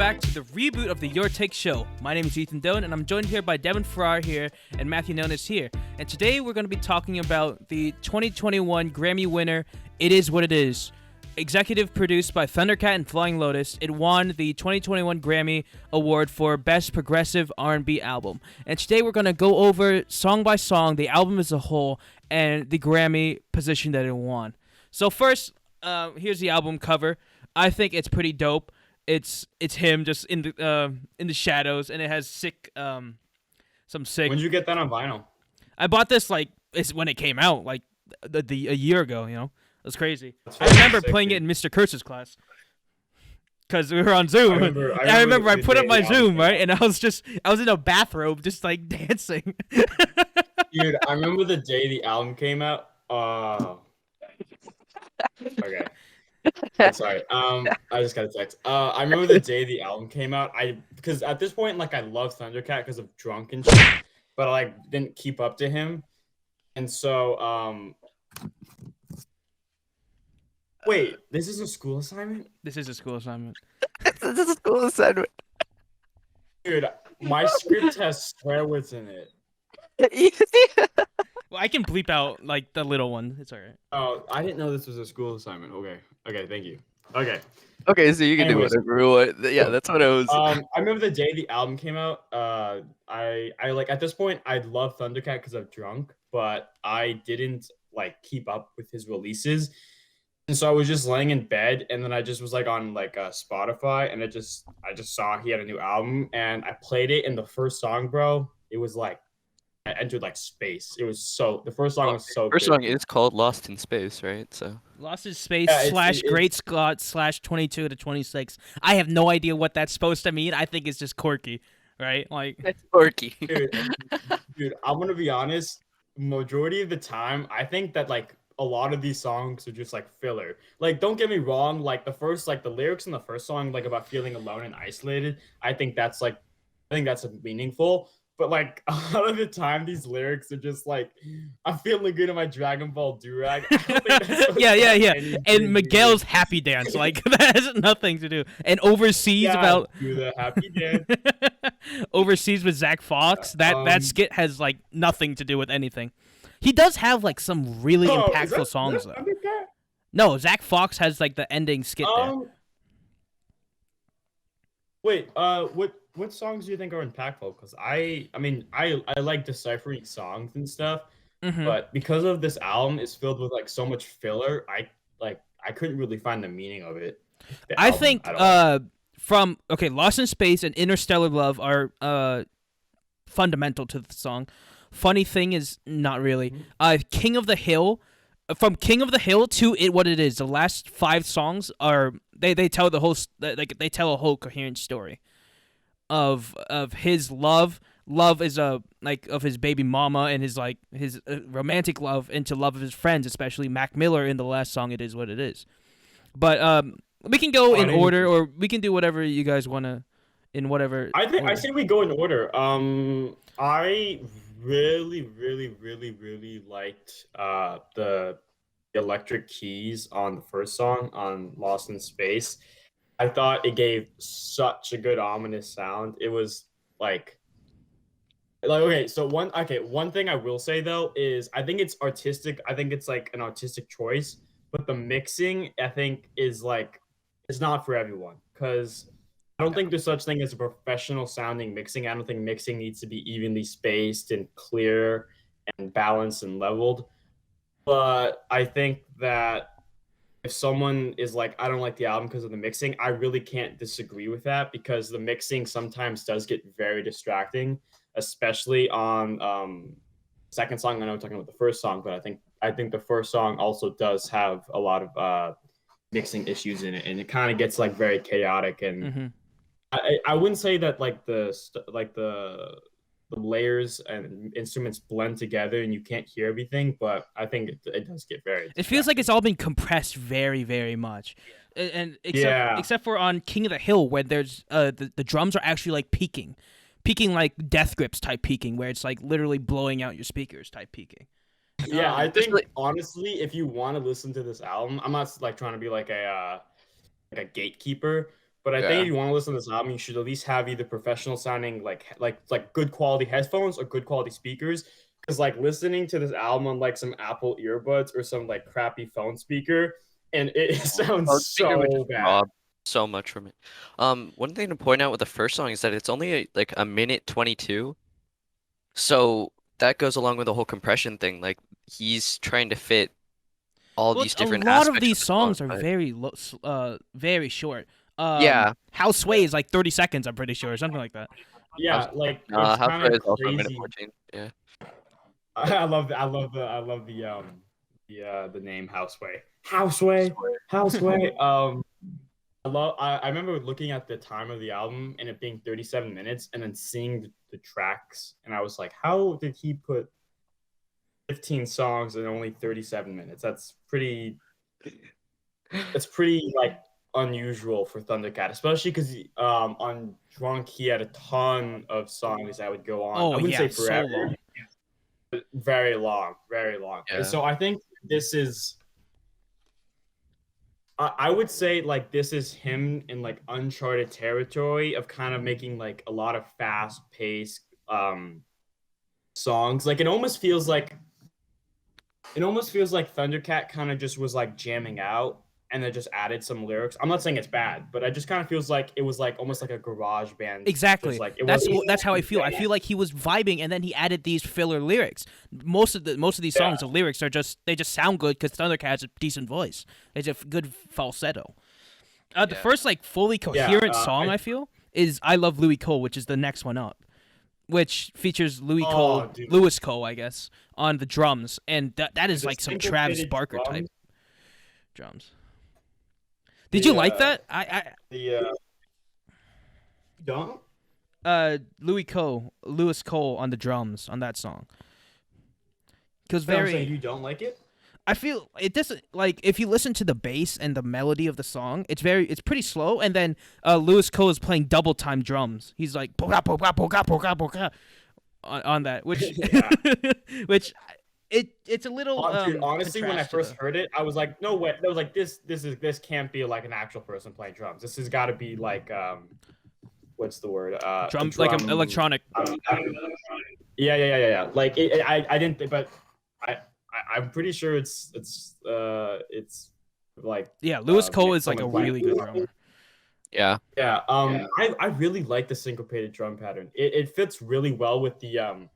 back to the reboot of the Your Take Show. My name is Ethan Doan, and I'm joined here by Devan Farrar here and Matthew Nonis here. And today we're going to be talking about the 2021 Grammy winner, It Is What It Is. Executive produced by Thundercat and Flying Lotus, it won the 2021 Grammy Award for Best Progressive R&B Album. And today we're going to go over song by song, the album as a whole, and the Grammy position that it won. So first, here's the album cover. I think it's pretty dope. It's him just in the shadows, and it has some sick. When did you get that on vinyl? I bought this it's when it came out, a year ago. You know, it was crazy. I remember playing it in Mr. Kurtz's class because we were on Zoom. I remember I put up my Zoom, right, and I was in a bathrobe just dancing. Dude, I remember the day the album came out. Okay. I'm sorry. I just got a text. I remember the day the album came out. Because at this point, I love Thundercat because of Drunk and shit, but I didn't keep up to him, and so Wait, this is a school assignment? This is a school assignment. This is a school assignment. Dude, my script has swear words in it. Well, I can bleep out the little one. It's alright. Oh, I didn't know this was a school assignment. Okay, thank you. Okay, so you can do whatever you want. Yeah, that's what I was. I remember the day the album came out. I at this point I love Thundercat because of Drunk, but I didn't keep up with his releases, and so I was just laying in bed, and then I just was on Spotify, and I just saw he had a new album, and I played it, and the first song, bro, it was I entered space. It was the first song was so First good. song is called Lost in Space, right? So Lost in Space / Great Scott / 22 to 26. I have no idea what that's supposed to mean. I think it's just quirky, right? That's quirky. Dude, I'm gonna be honest. Majority of the time, I think that a lot of these songs are just filler. Don't get me wrong. The lyrics in the first song, about feeling alone and isolated. I think that's meaningful. But a lot of the time, these lyrics are just I'm feeling good in my Dragon Ball Durag. Yeah. And Miguel's happy dance, that has nothing to do. And overseas about do the happy dance. Overseas with Zach Fox. That skit has nothing to do with anything. He does have some really impactful songs though. No, Zach Fox has the ending skit there. Wait, what songs do you think are impactful? Because I like deciphering songs and stuff, but because of this album is filled with so much filler, I couldn't really find the meaning of it. I think Lost in Space and Interstellar Love are fundamental to the song. Funny Thing is not really. King of the Hill. From King of the Hill to It What It Is, the last 5 songs are they tell the whole they tell a whole coherent story of his love is of his baby mama and his his romantic love into love of his friends, especially Mac Miller in the last song It Is What It Is. But we can go in order, or we can do whatever you guys want to in whatever. I say we go in order. I really liked the electric keys on the first song on Lost in Space. I thought it gave such a good ominous sound. It was one thing I will say though is I think it's artistic. I think it's an artistic choice, but the mixing I think is it's not for everyone, because I don't think there's such thing as a professional sounding mixing. I don't think mixing needs to be evenly spaced and clear and balanced and leveled. But I think that if someone is I don't like the album because of the mixing, I really can't disagree with that, because the mixing sometimes does get very distracting, especially on second song. I know we're talking about the first song, but I think the first song also does have a lot of mixing issues in it, and it kind of gets very chaotic, and I wouldn't say that the layers and instruments blend together and you can't hear everything, but I think it does get very distracting. It feels like it's all been compressed very, very much. And except for on King of the Hill, where there's the drums are actually peaking Death Grips type peaking, where it's literally blowing out your speakers type peaking. Yeah, I think honestly, if you want to listen to this album, I'm not trying to be a gatekeeper, But I think Yeah. if you want to listen to this album, you should at least have either professional sounding like good quality headphones or good quality speakers. Because like listening to this album on like some Apple earbuds or some like crappy phone speaker, and it sounds Oh, speaker would so just bad. rob so much from it. One thing to point out with the first song is that it's only like a minute 22. So that goes along with the whole compression thing. Like he's trying to fit all Well, these a different lot of aspects these the song, songs are but very short. yeah. House Sway is like 30 seconds, I'm pretty sure, or something like that. Yeah, like it's House kind Play of is also a minute crazy. 14. Yeah. I love the name Houseway. Houseway. I remember looking at the time of the album and it being 37 minutes and then seeing the tracks and I was like, how did he put 15 songs in only 37 minutes? That's pretty like unusual for Thundercat, especially because on Drunk he had a ton of songs that would go on. Oh I wouldn't yeah, say so forever, long. but very long, very long. Yeah. And so I think this is. I would say like this is him in like uncharted territory of kind of making like a lot of fast paced songs. Like it almost feels like Thundercat kind of just was like jamming out and then just added some lyrics. I'm not saying it's bad, but I just kind of feels like it was like almost like a garage band. Exactly. Just, like, it That's how I feel. I feel like he was vibing, and then he added these filler lyrics. Most of these songs, the lyrics are just sound good because Thundercat has a decent voice. It's a good falsetto. The first like fully coherent song I feel is "I Love Louis Cole," which is the next one up, which features Louis Cole, I guess, on the drums, and that is like some Travis Barker type drums. Did you like that? Don't? Louis Cole on the drums on that song. Because You don't like it? I feel it doesn't like if you listen to the bass and the melody of the song, it's pretty slow, and then Louis Cole is playing double time drums. He's like poka poka poka poka poka on that, which it's a little Dude, honestly, when I first heard it, I was like, no way. I was like, this can't be like an actual person playing drums. This has got to be like what's the word? Drum like an electronic. Yeah. Like I didn't, but I'm pretty sure it's like Louis Cole is like a really good drummer. Yeah. I really like the syncopated drum pattern. It fits really well with the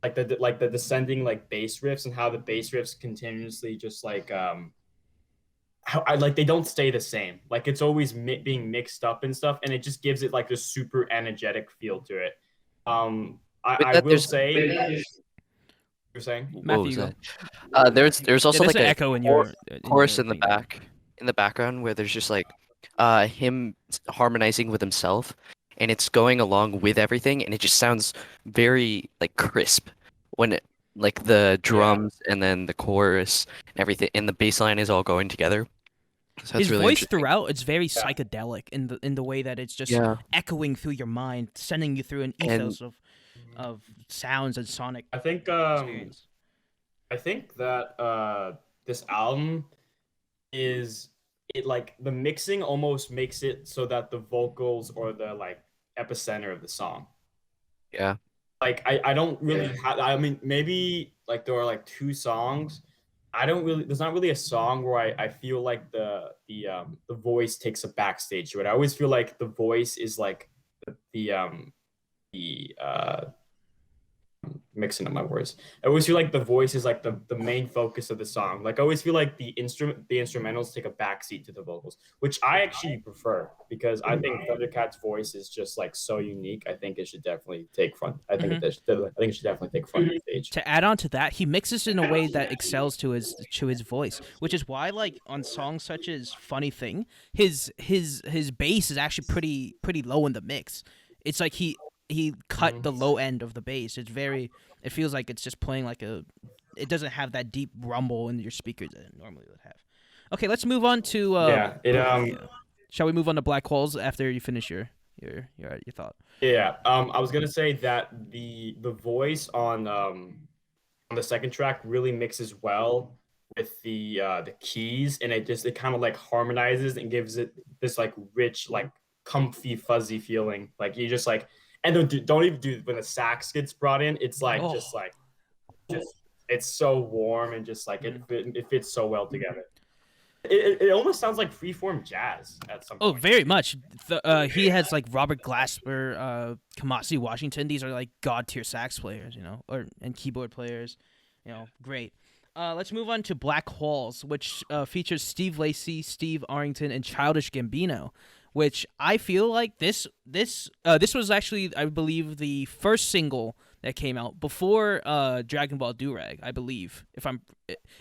the descending like bass riffs and how the bass riffs continuously just like how I like they don't stay the same. Like it's always being mixed up and stuff, and it just gives it like this super energetic feel to it. I will say. You're saying? What was Matthew, that? There's also like an a echo in your chorus in the background where there's just like him harmonizing with himself, and it's going along with everything, and it just sounds very like crisp when it, like the drums and then the chorus and everything and the bass line is all going together. So his really voice throughout, it's very psychedelic in the way that it's just echoing through your mind, sending you through an ethos of sounds and sonic experience. I think that this album is like the mixing almost makes it so that the vocals or the like epicenter of the song. Yeah. Like I don't really have. I mean, maybe like there are like two songs. There's not really a song where I feel like the voice takes a backstage to it. I always feel like the voice is like the mixing up my words. I always feel like the voice is like the main focus of the song. Like I always feel like the instrumentals take a backseat to the vocals, which I actually prefer because I think Thundercat's voice is just like so unique. I think it should definitely take front. I think it should definitely take front of the stage. To add on to that, he mixes in a way that excels to his voice, which is why like on songs such as Funny Thing, his bass is actually pretty low in the mix. It's like he cut the low end of the bass. It feels like it's just playing like it doesn't have that deep rumble in your speakers that it normally would have. Okay, let's move on to shall we move on to Black Holes after you finish your thought? Yeah. I was gonna say that the voice on the second track really mixes well with the keys, and it kind of like harmonizes and gives it this like rich like comfy, fuzzy feeling. Like you just like, and don't even do when the sax gets brought in. It's like Oh. just it's so warm and just like Mm. it fits so well together. It almost sounds like freeform jazz at some Oh, point. very much. He has like Robert Glasper, Kamasi Washington. These are like god tier sax players, and keyboard players. Great. Let's move on to Black Walls, which features Steve Lacy, Steve Arrington, and Childish Gambino. Which I feel like this was actually, I believe, the first single that came out before Dragon Ball Durag. I believe,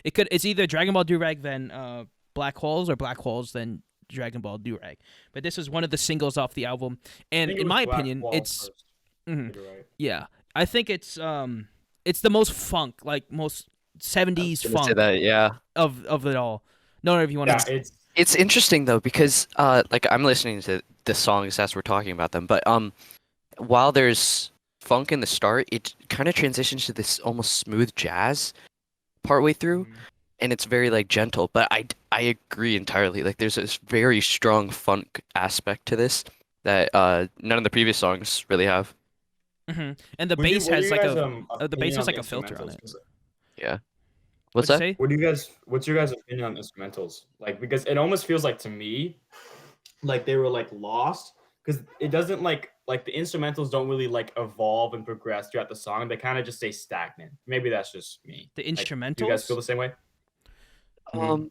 it's either Dragon Ball Durag then Black Holes or Black Holes then Dragon Ball Durag. But this is one of the singles off the album, and in my opinion, it's yeah. I think it's the most funk, like most 70s funk yeah. of it all. No, if you want to. It's interesting though because like I'm listening to the songs as we're talking about them, but while there's funk in the start, it kind of transitions to this almost smooth jazz partway through, and it's very like gentle. But I agree entirely. Like there's this very strong funk aspect to this that none of the previous songs really have. Mm-hmm. And the bass has like the bass has like a filter on it. Yeah. What's that? What's your guys' opinion on instrumentals? Like, because it almost feels like to me, like they were like lost because it doesn't like the instrumentals don't really like evolve and progress throughout the song. They kind of just stay stagnant. Maybe that's just me. The instrumentals. Do you guys feel the same way? If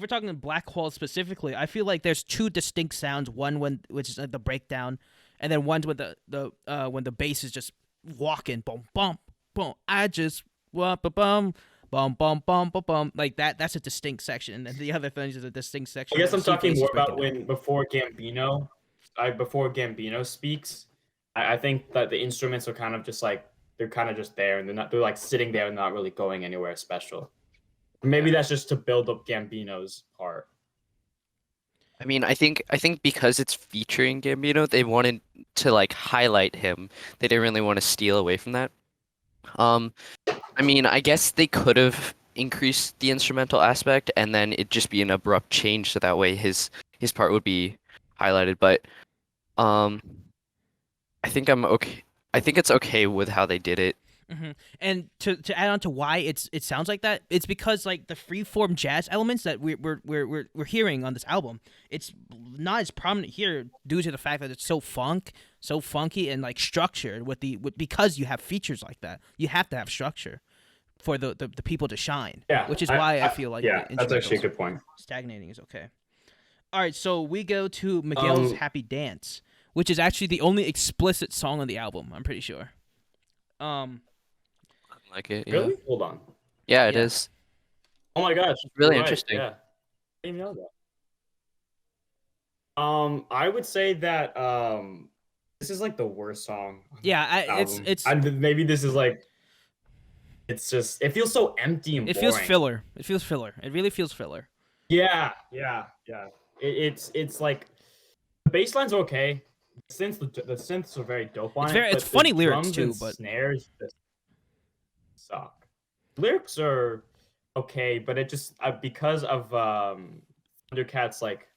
we're talking Black Hole specifically, I feel like there's two distinct sounds. One which is like the breakdown, and then one's when the bass is just walking, boom, boom, boom. I just bum bum bum bum bum bum like that. That's a distinct section, and then the other thing is a distinct section. I guess I'm talking more about before Gambino speaks. I think that the instruments are kind of just like they're kind of just there, and they're like sitting there and not really going anywhere special. Maybe that's just to build up Gambino's part. I mean, I think because it's featuring Gambino, they wanted to like highlight him. They didn't really want to steal away from that. I mean, I guess they could have increased the instrumental aspect and then it'd just be an abrupt change so that way his part would be highlighted, but I think I'm okay. I think it's okay with how they did it. Mm-hmm. And to add on to why it sounds like that, it's because like the freeform jazz elements that we're hearing on this album, it's not as prominent here due to the fact that it's so funky and like structured because you have features like that. You have to have structure for the people to shine. Yeah, which is why I feel like that's actually a good point. Stagnating is okay. All right, so we go to Miguel's Happy Dance, which is actually the only explicit song on the album. I'm pretty sure. Like it, yeah. Really? Hold on. Yeah, it is. Oh my gosh, really interesting. Yeah, I didn't even know that. I would say that this is like the worst song. Yeah, it's maybe this is like it's just it feels so empty and boring. It feels filler. It really feels filler. Yeah. It's like the bass line's okay. Since the synths are very dope on it. It's funny lyrics too, but snares just suck. Lyrics are okay, but it just because of Thundercat's like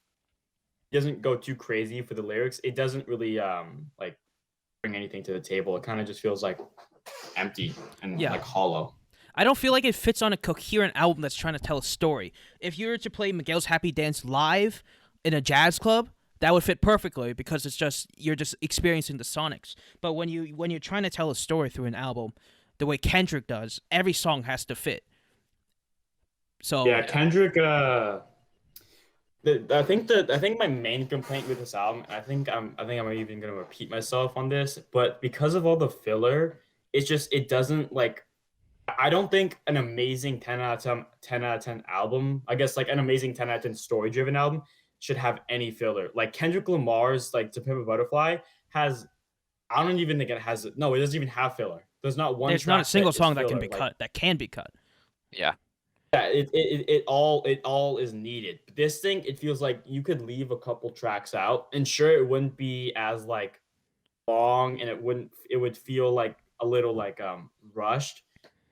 doesn't go too crazy for the lyrics. It doesn't really like bring anything to the table. It kind of just feels like empty and like hollow. I don't feel like it fits on a coherent album that's trying to tell a story. If you were to play Miguel's Happy Dance live in a jazz club, that would fit perfectly because you're just experiencing the sonics. But when you're trying to tell a story through an album, the way Kendrick does, every song has to fit. So yeah, Kendrick. I think my main complaint with this album, I think I'm even gonna repeat myself on this, but because of all the filler, it doesn't like. I don't think an amazing 10 out of 10 album, I guess like an amazing 10 out of 10 story driven album should have any filler. Like Kendrick Lamar's like To Pimp a Butterfly has, I don't even think it has, no, it doesn't even have filler. There's not one. There's not a single song that can be cut. That can be cut. Yeah. Yeah, it all is needed. This thing, it feels like you could leave a couple tracks out, and sure, it wouldn't be as like long, and it would feel like a little like rushed.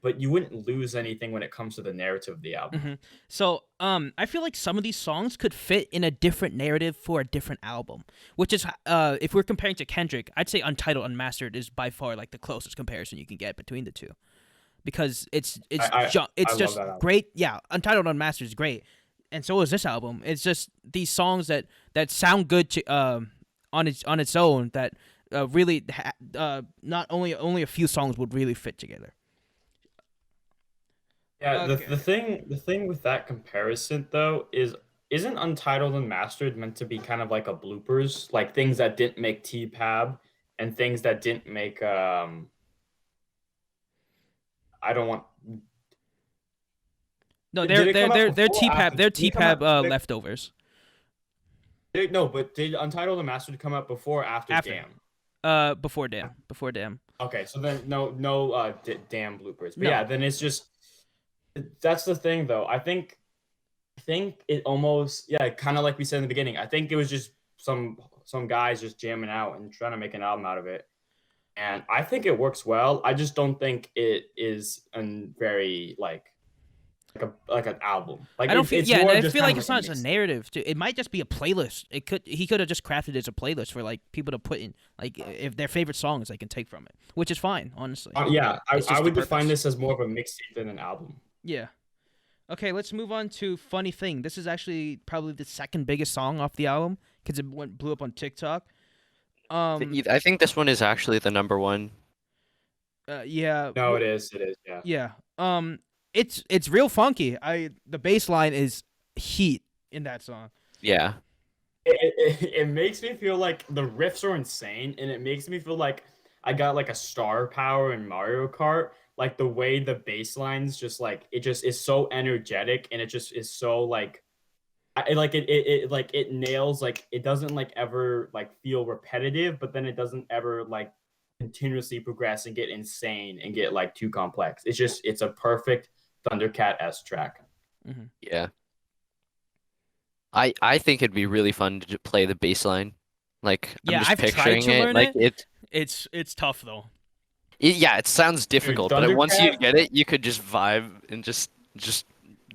but you wouldn't lose anything when it comes to the narrative of the album. Mm-hmm. So, I feel like some of these songs could fit in a different narrative for a different album, which is, if we're comparing to Kendrick, I'd say Untitled Unmastered is by far like the closest comparison you can get between the two, because it's I just love that great. Yeah, Untitled Unmastered is great, and so is this album. It's just these songs that sound good to on its own that really not only a few songs would really fit together. Yeah, Okay. the thing with that comparison though is isn't Untitled and Mastered meant to be kind of like a bloopers, like things that didn't make TPAB and things that didn't make I don't want No, Did it come out they're before or after? They're Did it come out- TPAB did it- leftovers. no, but did Untitled and Mastered come out before or after After. Damn? Before Damn. Okay, so then no damn bloopers. But No. yeah, then it's just that's the thing though. I think it almost kind of like we said in the beginning. I think it was just some guys just jamming out and trying to make an album out of it. And I think it works well. I just don't think it is a very like an album. Like I don't feel it's yeah, more and I just feel kind like of it's like not just a narrative. It might just be a playlist. He could have just crafted it as a playlist for like people to put in like if their favorite songs they can take from it, which is fine, honestly. Yeah, It's just I the would define purpose. this as more of a mixtape than an album. Yeah. Okay, let's move on to Funny Thing. This is actually probably the second biggest song off the album because it blew up on TikTok. I think this one is actually the number one. Yeah. No, it is, yeah. Yeah. It's real funky. The bass line is heat in that song. Yeah. It makes me feel like the riffs are insane, and it makes me feel like I got like a star power in Mario Kart. Like the way the bass lines just like it just is so energetic, and it just is so like it nails, like it doesn't like ever like feel repetitive, but then it doesn't ever like continuously progress and get insane and get like too complex. It's a perfect Thundercat-esque track. Mm-hmm. Yeah. I think it'd be really fun to play the bass line. Like Yeah, I'm just I've tried picturing to it. learn Like it. It's tough though. yeah, it sounds difficult, but once you Thundercat- get it, you could just vibe and just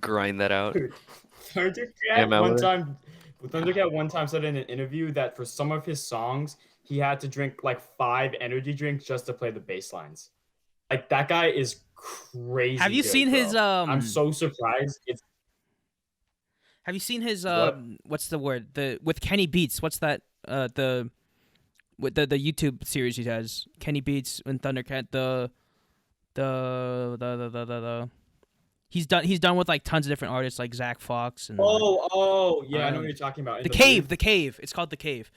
grind that out. Thundercat one time said in an interview that for some of his songs he had to drink like 5 energy drinks just to play the bass lines. Like that guy is crazy. Have you good, seen bro. his I'm so surprised. Have you seen his What? what's the word? With Kenny Beats. What's that with the YouTube series he has? Kenny Beats and Thundercat the He's done with like tons of different artists like Zach Fox and Yeah, I know what Um, you're talking about. In The booth. Cave. It's called The Cave.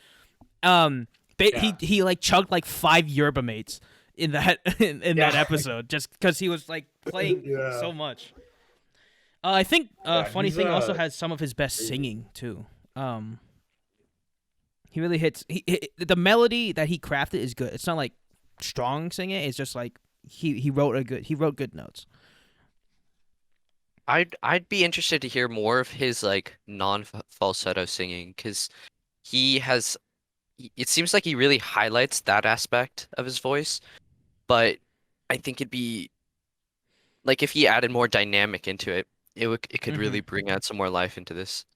Yeah. He like chugged like 5 yerba mates in that in that Yeah. episode just because he was like playing Yeah. so much. I think Funny he's, Thing also has some of his best singing too. He really hits. The melody that he crafted is good. It's not like strong singing. It's just like he wrote good notes. I'd be interested to hear more of his like non-falsetto singing because it seems like he really highlights that aspect of his voice, but I think it'd be like if he added more dynamic into it, it could really bring out some more life into this.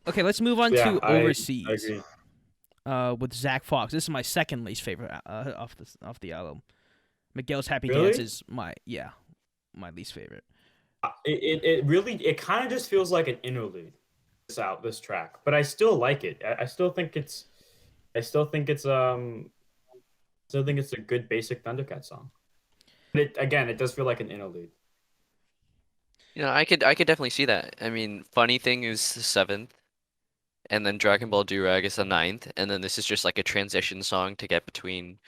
Okay, let's move on Yeah, to I Overseas. agree. With Zach Fox. This is my second least favorite off the album. Miguel's Happy Really? Dance is my least favorite. It really kind of just feels like an interlude. This track, but I still like it. I still think it's a good basic Thundercat song. But it does feel like an interlude. You know, I could definitely see that. I mean, Funny Thing is the 7th, and then Dragon Ball Durag is the 9th, and then this is just like a transition song to get between.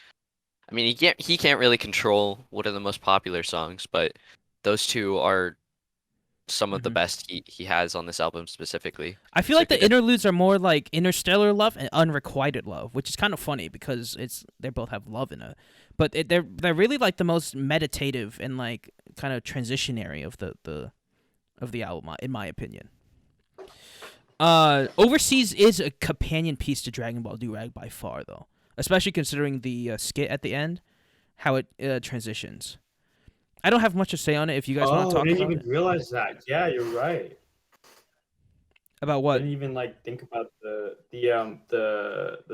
I mean, he can't really control what are the most popular songs, but those two are some of the best he has on this album specifically. I feel So like the interludes are more like Interstellar Love and Unrequited Love, which is kind of funny because they both have love in it, but they're really like the most meditative and like kind of transitionary of the album, in my opinion. Overseas is a companion piece to Dragon Ball Durag by far, though, especially considering the skit at the end, how it transitions. I don't have much to say on it. If you guys want to Oh, I talk didn't about even it, realize that. Yeah, you're right. about I what? didn't even like think about the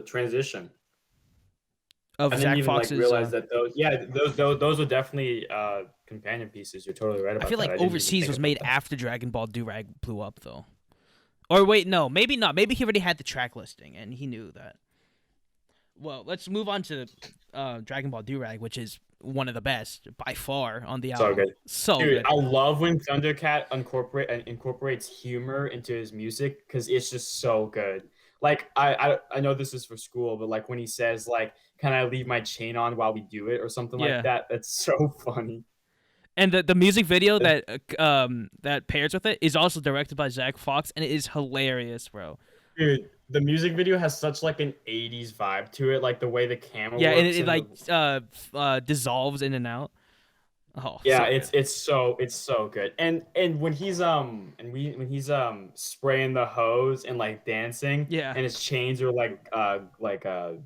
transition. Of I didn't Zach even like Fox's. realize that those are definitely companion pieces. You're totally right I about feel that. like I didn't even Overseas think was about made that. after Dragon Ball Durag blew up, though. Or wait, no, maybe not. Maybe he already had the track listing and he knew that. Well, let's move on to Dragon Ball Durag, which is one of the best by far on the So album. good. So Dude, good. I love when Thundercat incorporates humor into his music because it's just so good. Like I know this is for school, but like when he says like, "Can I leave my chain on while we do it?" or something like Yeah. that. That's so funny. And the music video that pairs with it is also directed by Zach Fox, and it is hilarious, bro. Dude, the music video has such like an 80s vibe to it, like the way the camera Yeah, and works it and like the dissolves in and out. Oh, yeah, so good. it's so good. And when he's spraying the hose and like dancing Yeah. and his chains are like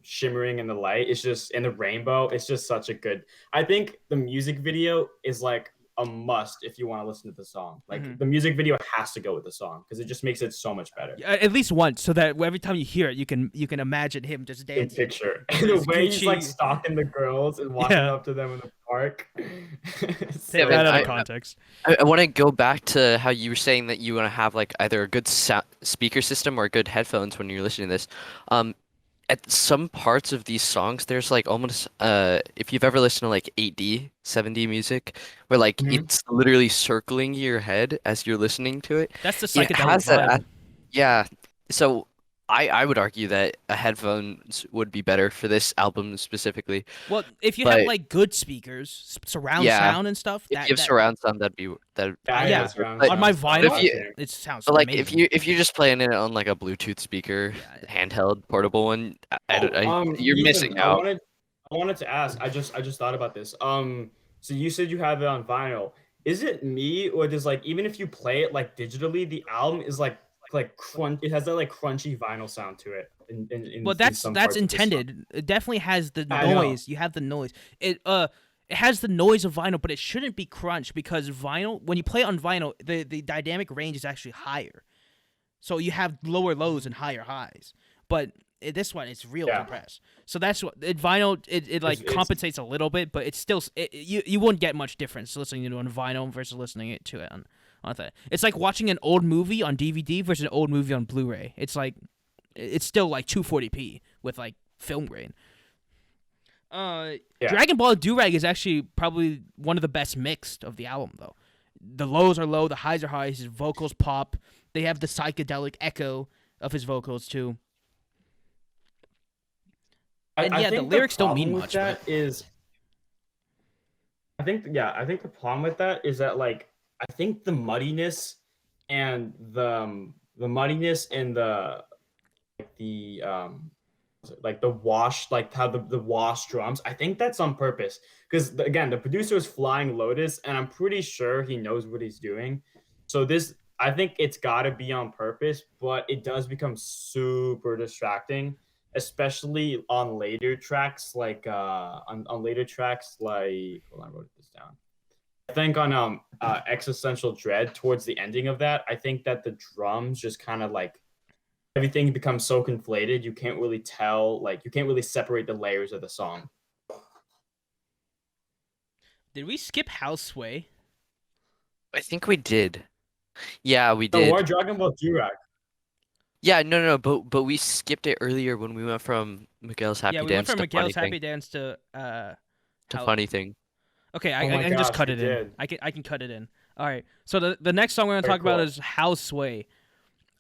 shimmering in the light, it's just in the rainbow, it's just such a good. I think the music video is like a must if you want to listen to the song. Like Mhm. the music video has to go with the song because it just makes it so much better. At least once, so that every time you hear it, you can imagine him just In dancing. picture. with And the his way he's like Gucci. stalking the girls and walking Yeah. up to them in the park. It's Take so that out of I- fun. context. I want to go back to how you were saying that you want to have like either a good speaker system or good headphones when you're listening to this. At some parts of these songs, there's like almost if you've ever listened to like 8D, 7D music, where like Mhm. it's literally circling your head as you're listening to it. That's the It psychedelic has vibe. that. Yeah. So I would argue that a headphones would be better for this album specifically. Well, if you have But like good speakers, surround yeah, sound and stuff, if you have surround sound, that'd be that. Yeah, I Yeah. have surround But on my sound. It's vinyl, if you- awesome. it sounds But like amazing. if you're just playing it on like a Bluetooth speaker, Yeah. handheld portable one, you're Ethan, missing I out. wanted to ask. I just thought about this. So you said you have it on vinyl. Is it me or does like even if you play it like digitally, the album is like crunch? It has that like crunchy vinyl sound to it. Well, In that's some parts of the song. intended. It definitely has the I know. noise. You have the noise. It has the noise of vinyl, but it shouldn't be crunch because vinyl. When you play it on vinyl, the dynamic range is actually higher, so you have lower lows and higher highs. But this one, it's real Yeah. compressed. So that's what vinyl. It like It's- compensates a little bit, but it's still you wouldn't get much difference listening to it on vinyl versus listening to it on that. It's like watching an old movie on DVD versus an old movie on Blu-ray. It's like it's still like 240p with like film grain. Yeah. Dragon Ball Durag is actually probably one of the best mixed of the album, though. The lows are low, the highs are high. His vocals pop. They have the psychedelic echo of his vocals too. And I yeah, the think lyrics don't problem mean with much, That is, I think the problem with that is that like I think the muddiness and the muddiness and the like the wash like how the wash drums. I think that's on purpose because again the producer is Flying Lotus and I'm pretty sure he knows what he's doing. So this I think it's got to be on purpose, but it does become super distracting especially on later tracks like on later tracks like hold on, I wrote this down. I think on Existential Dread towards the ending of that, I think that the drums just kind of like everything becomes so conflated you can't really tell like you can't really separate the layers of the song. Did we skip House Sway? I think we did. Yeah, we So did. or Dragon Ball Durag. Yeah, no, but we skipped it earlier when we went from Miguel's Happy Yeah, we Dance went from to Miguel's Funny Happy Thing Dance to to How- Funny Thing. Okay, Oh my I can just gosh, cut we it in. did. I can cut it in. All right. So the next song we're gonna Very talk about cool. is House Sway.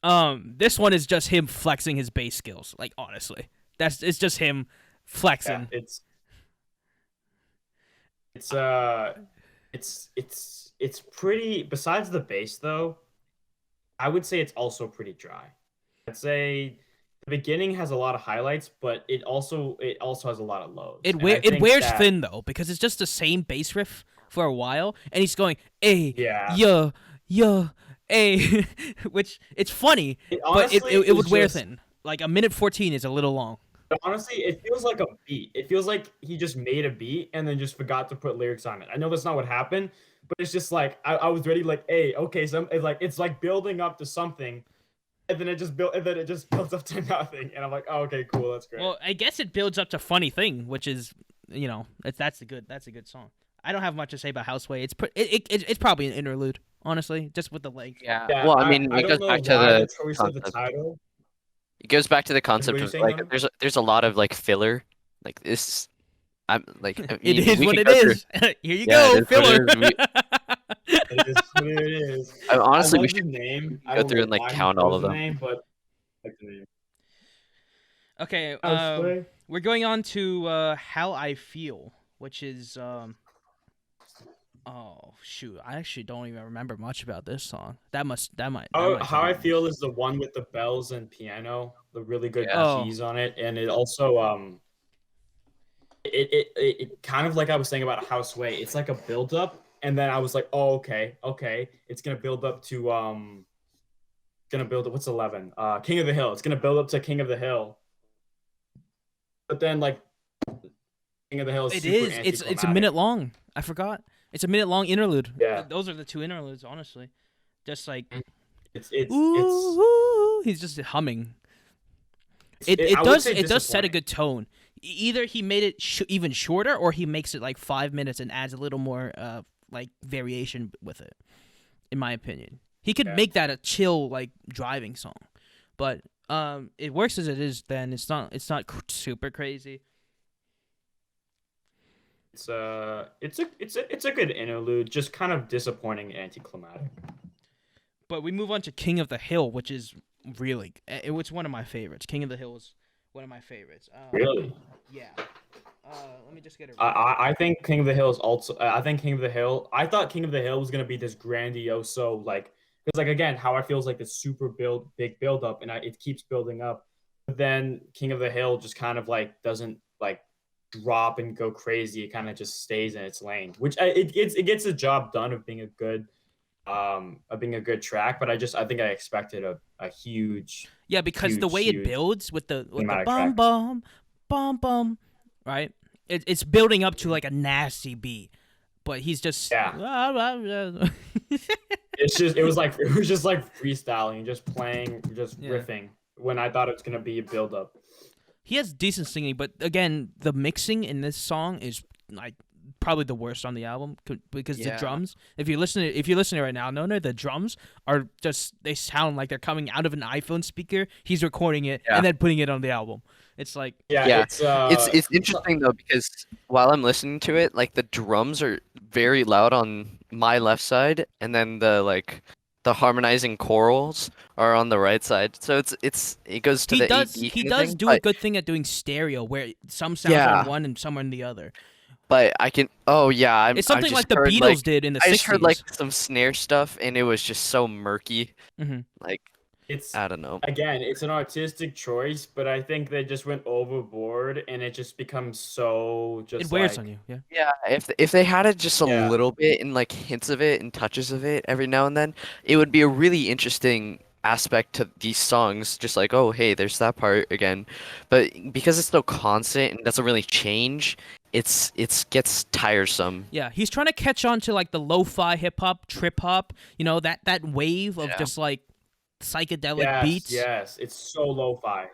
This one is just him flexing his bass skills. Like honestly, it's just him flexing. Yeah, it's pretty besides the bass though, I would say it's also pretty dry. I'd say the beginning has a lot of highlights, but it also has a lot of lows. It And I it think wears that- thin though because it's just the same bass riff for a while, and he's going a Yeah. yeah a, which it's funny, It but honestly it would is wear just- thin. Like a minute 14 is a little long. But honestly, it feels like a beat. It feels like he just made a beat and then just forgot to put lyrics on it. I know that's not what happened, but it's just like I was ready, like, hey, okay, so it's like building up to something, and then it just builds up to nothing, and I'm like, oh, okay, cool, that's great. Well, I guess it builds up to funny thing, which is, that's a good song. I don't have much to say about Houseway. It's probably an interlude, honestly, just with the length. Yeah. Yeah, Well, I mean, I it goes don't know back to why the the choice of the concept. title. It goes back to the What concept are you of saying, like Nonis? there's a lot of like filler. Like this, I It mean, is we what could it go through. is. Here you Yeah, it go, is what filler. it is. It is what it is. Honestly, I we love the should name. I go don't through know and like why he count all chose of the them. name, but I like the name. Okay, Houseway. we're going on to How I Feel, which is oh shoot, I actually don't even remember much about this song. That might How take I a Feel minute. is the one with the bells and piano, the really good Yeah. Oh, keys on it, and it also it kind of like I was saying about Houseway. It's like a build up, and then I was like, oh, okay, it's gonna build up to gonna build up. What's 11? King of the Hill. It's gonna build up to King of the Hill, but then like King of the Hill is it super is. It's a anticlimactic. minute long. I forgot. It's a minute long interlude. Yeah, Those are the two interludes, honestly. Just like it's ooh, he's just humming. I would say It does set a disappointing. good tone. Either he made it even shorter, or he makes it like 5 minutes and adds a little more like variation with it. In my opinion, he could Yeah. make that a chill like driving song, but it works as it is. Then super crazy. It's a good interlude, just kind of disappointing and anticlimactic. But we move on to King of the Hill, which is really it's one of my favorites. King of the Hill is one of my favorites. Really, Yeah. Let me just get it. I think King of the Hill is also. I think King of the Hill. I thought King of the Hill was gonna be this grandiose, so like because like again, how I feel is like this super big build up, and it keeps building up. But then King of the Hill just kind of like doesn't like drop and go crazy. It kind of just stays in its lane, which it gets the job done of being a good track. But I think I expected a huge Yeah, because the way it huge builds with the cinematic bum track. bum bum bum, right? It's building up to like a nasty beat, but he's just Yeah. It was just like freestyling, just playing, just Yeah. riffing. When I thought it was gonna be a build up. He has decent singing, but again, the mixing in this song is like probably the worst on the album because the Yeah. drums. If you're listening right now, no, the drums are just they sound like they're coming out of an iPhone speaker. He's recording it Yeah. and then putting it on the album. It's like Yeah. It's It's interesting though because while I'm listening to it, like the drums are very loud on my left side, and then the harmonizing chorals are on the right side. So it goes to he the does AD he kind of does thing, do a good thing at doing stereo where some sounds are Yeah. in one and some are in the other. but I can. Oh yeah, It's I something just like the heard, Beatles did in the I 60s. just heard like some snare stuff, and it was just so murky. hmm Like it's I don't know. again, it's an artistic choice, but I think they just went overboard, and it just becomes so It just wears like on you, yeah. Yeah, if they had it just a Yeah. little bit and like hints of it and touches of it every now and then, it would be a really interesting aspect to these songs. Just like, oh, hey, there's that part again. But because it's so constant and doesn't really change, it's gets tiresome. Yeah, he's trying to catch on to like the lo-fi hip hop, trip hop, that wave of Yeah. just like psychedelic yes, beats, yes, it's so lo-fi.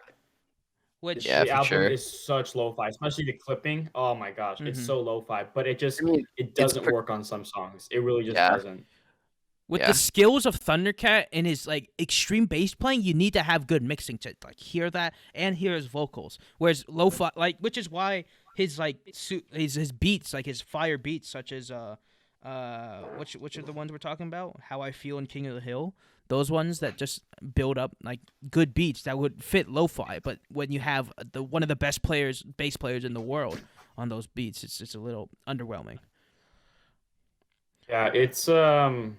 which Yeah, The for album sure. is such lo-fi, especially the clipping. Oh my gosh, it's Mhm. so lo-fi, but it just I mean, it it's doesn't pre- work on some songs. It really just yeah, doesn't. with yeah, the skills of Thundercat and his like extreme bass playing, you need to have good mixing to like hear that and hear his vocals. Whereas lo-fi, like, which is why his like his beats, like his fire beats, such as which are the ones we're talking about? How I Feel in King of the Hill. Those ones that just build up like good beats that would fit lo-fi, but when you have one of the best bass players in the world on those beats, it's a little underwhelming. Yeah, it's I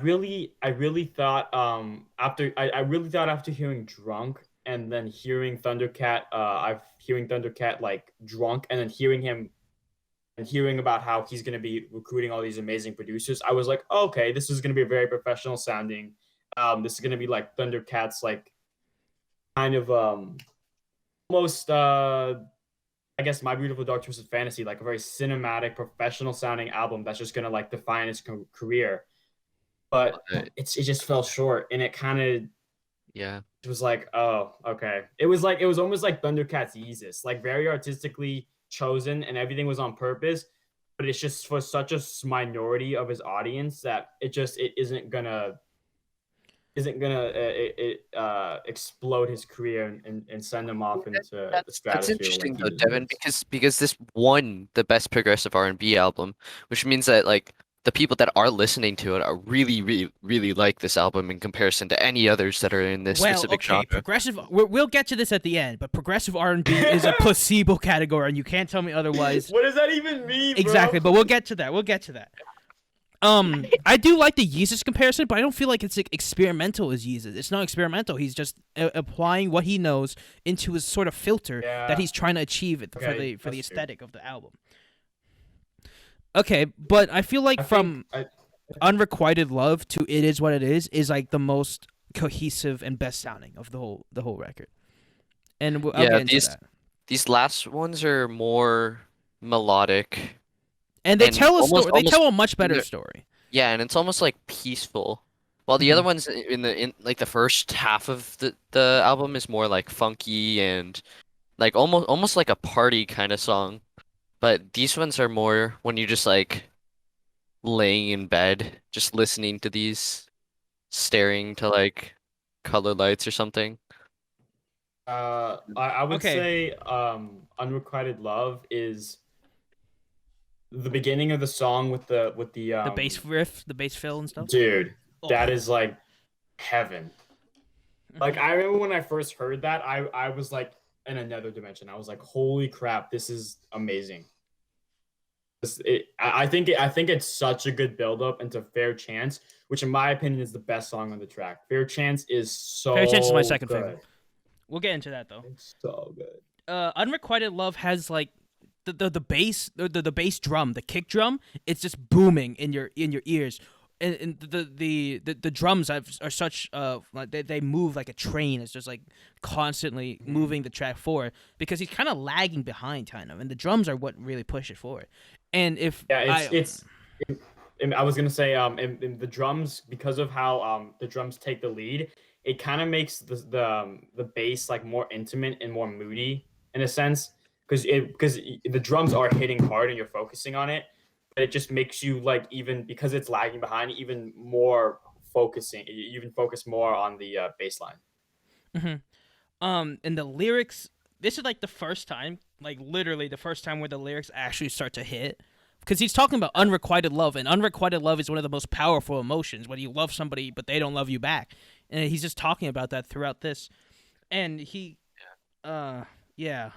really thought I really thought after hearing Drunk and then hearing Thundercat I've hearing Thundercat like drunk and then hearing him and hearing about how he's going to be recruiting all these amazing producers, I was like, oh, okay, this is going to be very professional sounding. This is going to be like Thundercat's like kind of almost I guess My Beautiful Dark Twisted Fantasy, like a very cinematic, professional sounding album that's just gonna like define his career. But it just fell short, and it kind of Yeah. it was like, oh, okay. It was almost like Thundercat's Yeezus, like very artistically chosen, and everything was on purpose. But it's just for such a minority of his audience that it isn't gonna explode his career and send him off into the That's stratosphere interesting like he though, Devin, deserves. because this won the best progressive R&B album, which means that like the people that are listening to it are really like this album in comparison to any others that are in this Well, specific okay, genre. progressive. We'll get to this at the end, but progressive R&B is a placebo category, and you can't tell me otherwise. What does that even mean, Exactly, bro? but we'll get to that. We'll get to that. I do like the Yeezus comparison, but I don't feel like it's like experimental as Yeezus. It's not experimental. He's just applying what he knows into his sort of filter that he's trying to achieve for the that's true. aesthetic of the album. Okay, but I feel like from Unrequited Love to It Is What It Is like the most cohesive and best sounding of the whole record. And I'll get into that. These last ones are more melodic. And they tell a almost- story. They tell a almost- much better they're- story. Yeah, and it's almost like peaceful. While the other ones in like the first half of the album is more like funky and like almost like a party kind of song. But these ones are more when you're just like laying in bed, just listening to these, staring to like color lights or something. I would say Unrequited Love is the beginning of the song with the bass riff, the bass fill and stuff. Dude, Oh. that is like heaven. Like I remember when I first heard that, I was like in another dimension. I was like, holy crap, this is amazing. I think it's such a good build up into Fair Chance, which in my opinion is the best song on the track. Fair Chance is so Fair Chance is my second good. favorite. We'll get into that though. It's so good. Unrequited Love has like the bass, the bass drum, the kick drum. It's just booming in your ears, and the drums are such like they move like a train. It's just like constantly moving the track forward because he's kind of lagging behind, kind of, and the drums are what really push it forward. And if I was gonna say in the drums, because of how the drums take the lead, it kind of makes the bass like more intimate and more moody in a sense, because the drums are hitting hard and you're focusing on it, but it just makes you like, even because it's lagging behind, even more focusing. You even focus more on the bass line. And the lyrics. This is like the first time, like literally the first time where the lyrics actually start to hit. Because he's talking about unrequited love, and unrequited love is one of the most powerful emotions, when you love somebody but they don't love you back. And he's just talking about that throughout this. And he, yeah. I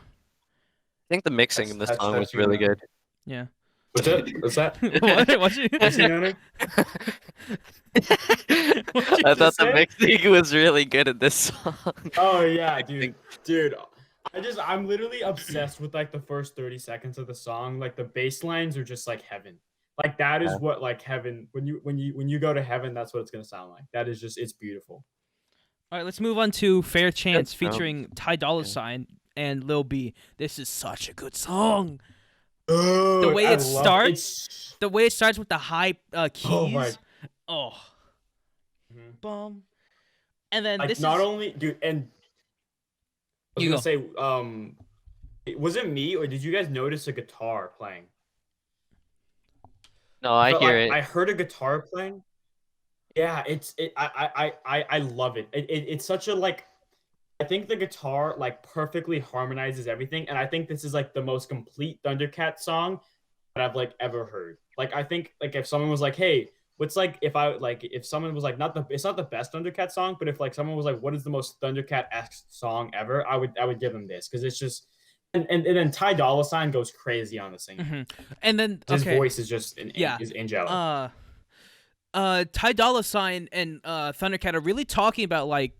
think the mixing in this That's song was really good. Yeah. What's that? What's that? What? What's you? What's the honor? I thought the mixing was really good in this song. Oh yeah, dude. I'm literally obsessed with like the first 30 seconds of the song. Like the bass lines are just like heaven. Like that is what like heaven, when you go to heaven, that's what it's gonna sound like. That is just, it's beautiful. All right, let's move on to Fair Chance Good song. featuring Ty Dolla $ign and Lil B. This is such a good song. Oh, The way it starts, the way it starts with the high keys. Oh. Bum. And then like this not is only, dude, and I was You gonna say, was it me or did you guys notice a guitar playing? No, I But, hear like, it. I heard a guitar playing. Yeah, I love it. It's such a like. I think the guitar like perfectly harmonizes everything, and I think this is like the most complete Thundercat song that I've like ever heard. Like I think like if someone was like, "Hey, what's like if someone was like it's not the best Thundercat song, but if like someone was like, what is the most Thundercat-esque song ever?" I would give them this, because it's just and then Ty Dolla $ign goes crazy on the singing. and then His voice is just is angelic. Ty Dolla $ign and Thundercat are really talking about like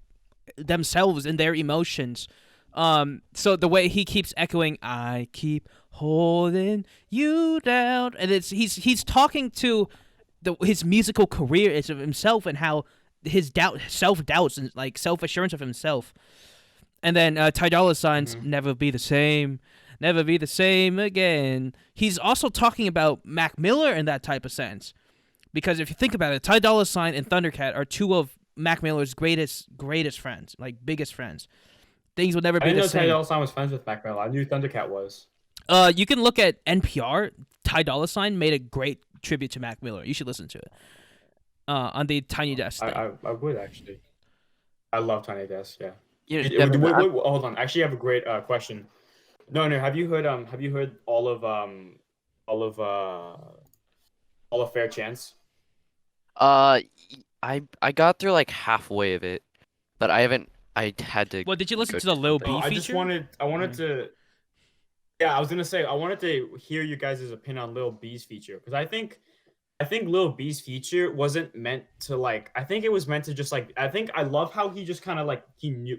themselves and their emotions. So the way he keeps echoing, "I keep holding you down," and he's talking to his musical career is of himself and how his self doubts and like self assurance of himself. And then Ty Dolla Sign's Mhm. "Never Be the Same." Never be the same again. He's also talking about Mac Miller in that type of sense. Because if you think about it, Ty Dolla Sign and Thundercat are two of Mac Miller's greatest friends, like biggest friends. Things will never I be didn't the know Ty same. Dolla Sign was friends with Mac Miller. I knew Thundercat was. You can look at NPR. Ty Dolla Sign made a great tribute to Mac Miller. You should listen to it. On the Tiny Desk thing. I would actually. I love Tiny Desk. Yeah. You know, Wait, Devin, hold on. Actually, I have a great question. No, have you heard all of Fair Chance? I got through like halfway of it, but I haven't. I had to. Well, did you listen go to the Lil something. B I feature? just wanted to. Yeah, I was gonna say I wanted to hear you guys' opinion on Lil B's feature because I think Lil B's feature wasn't meant to like. I think it was meant to just like. I think I love how he just kind of like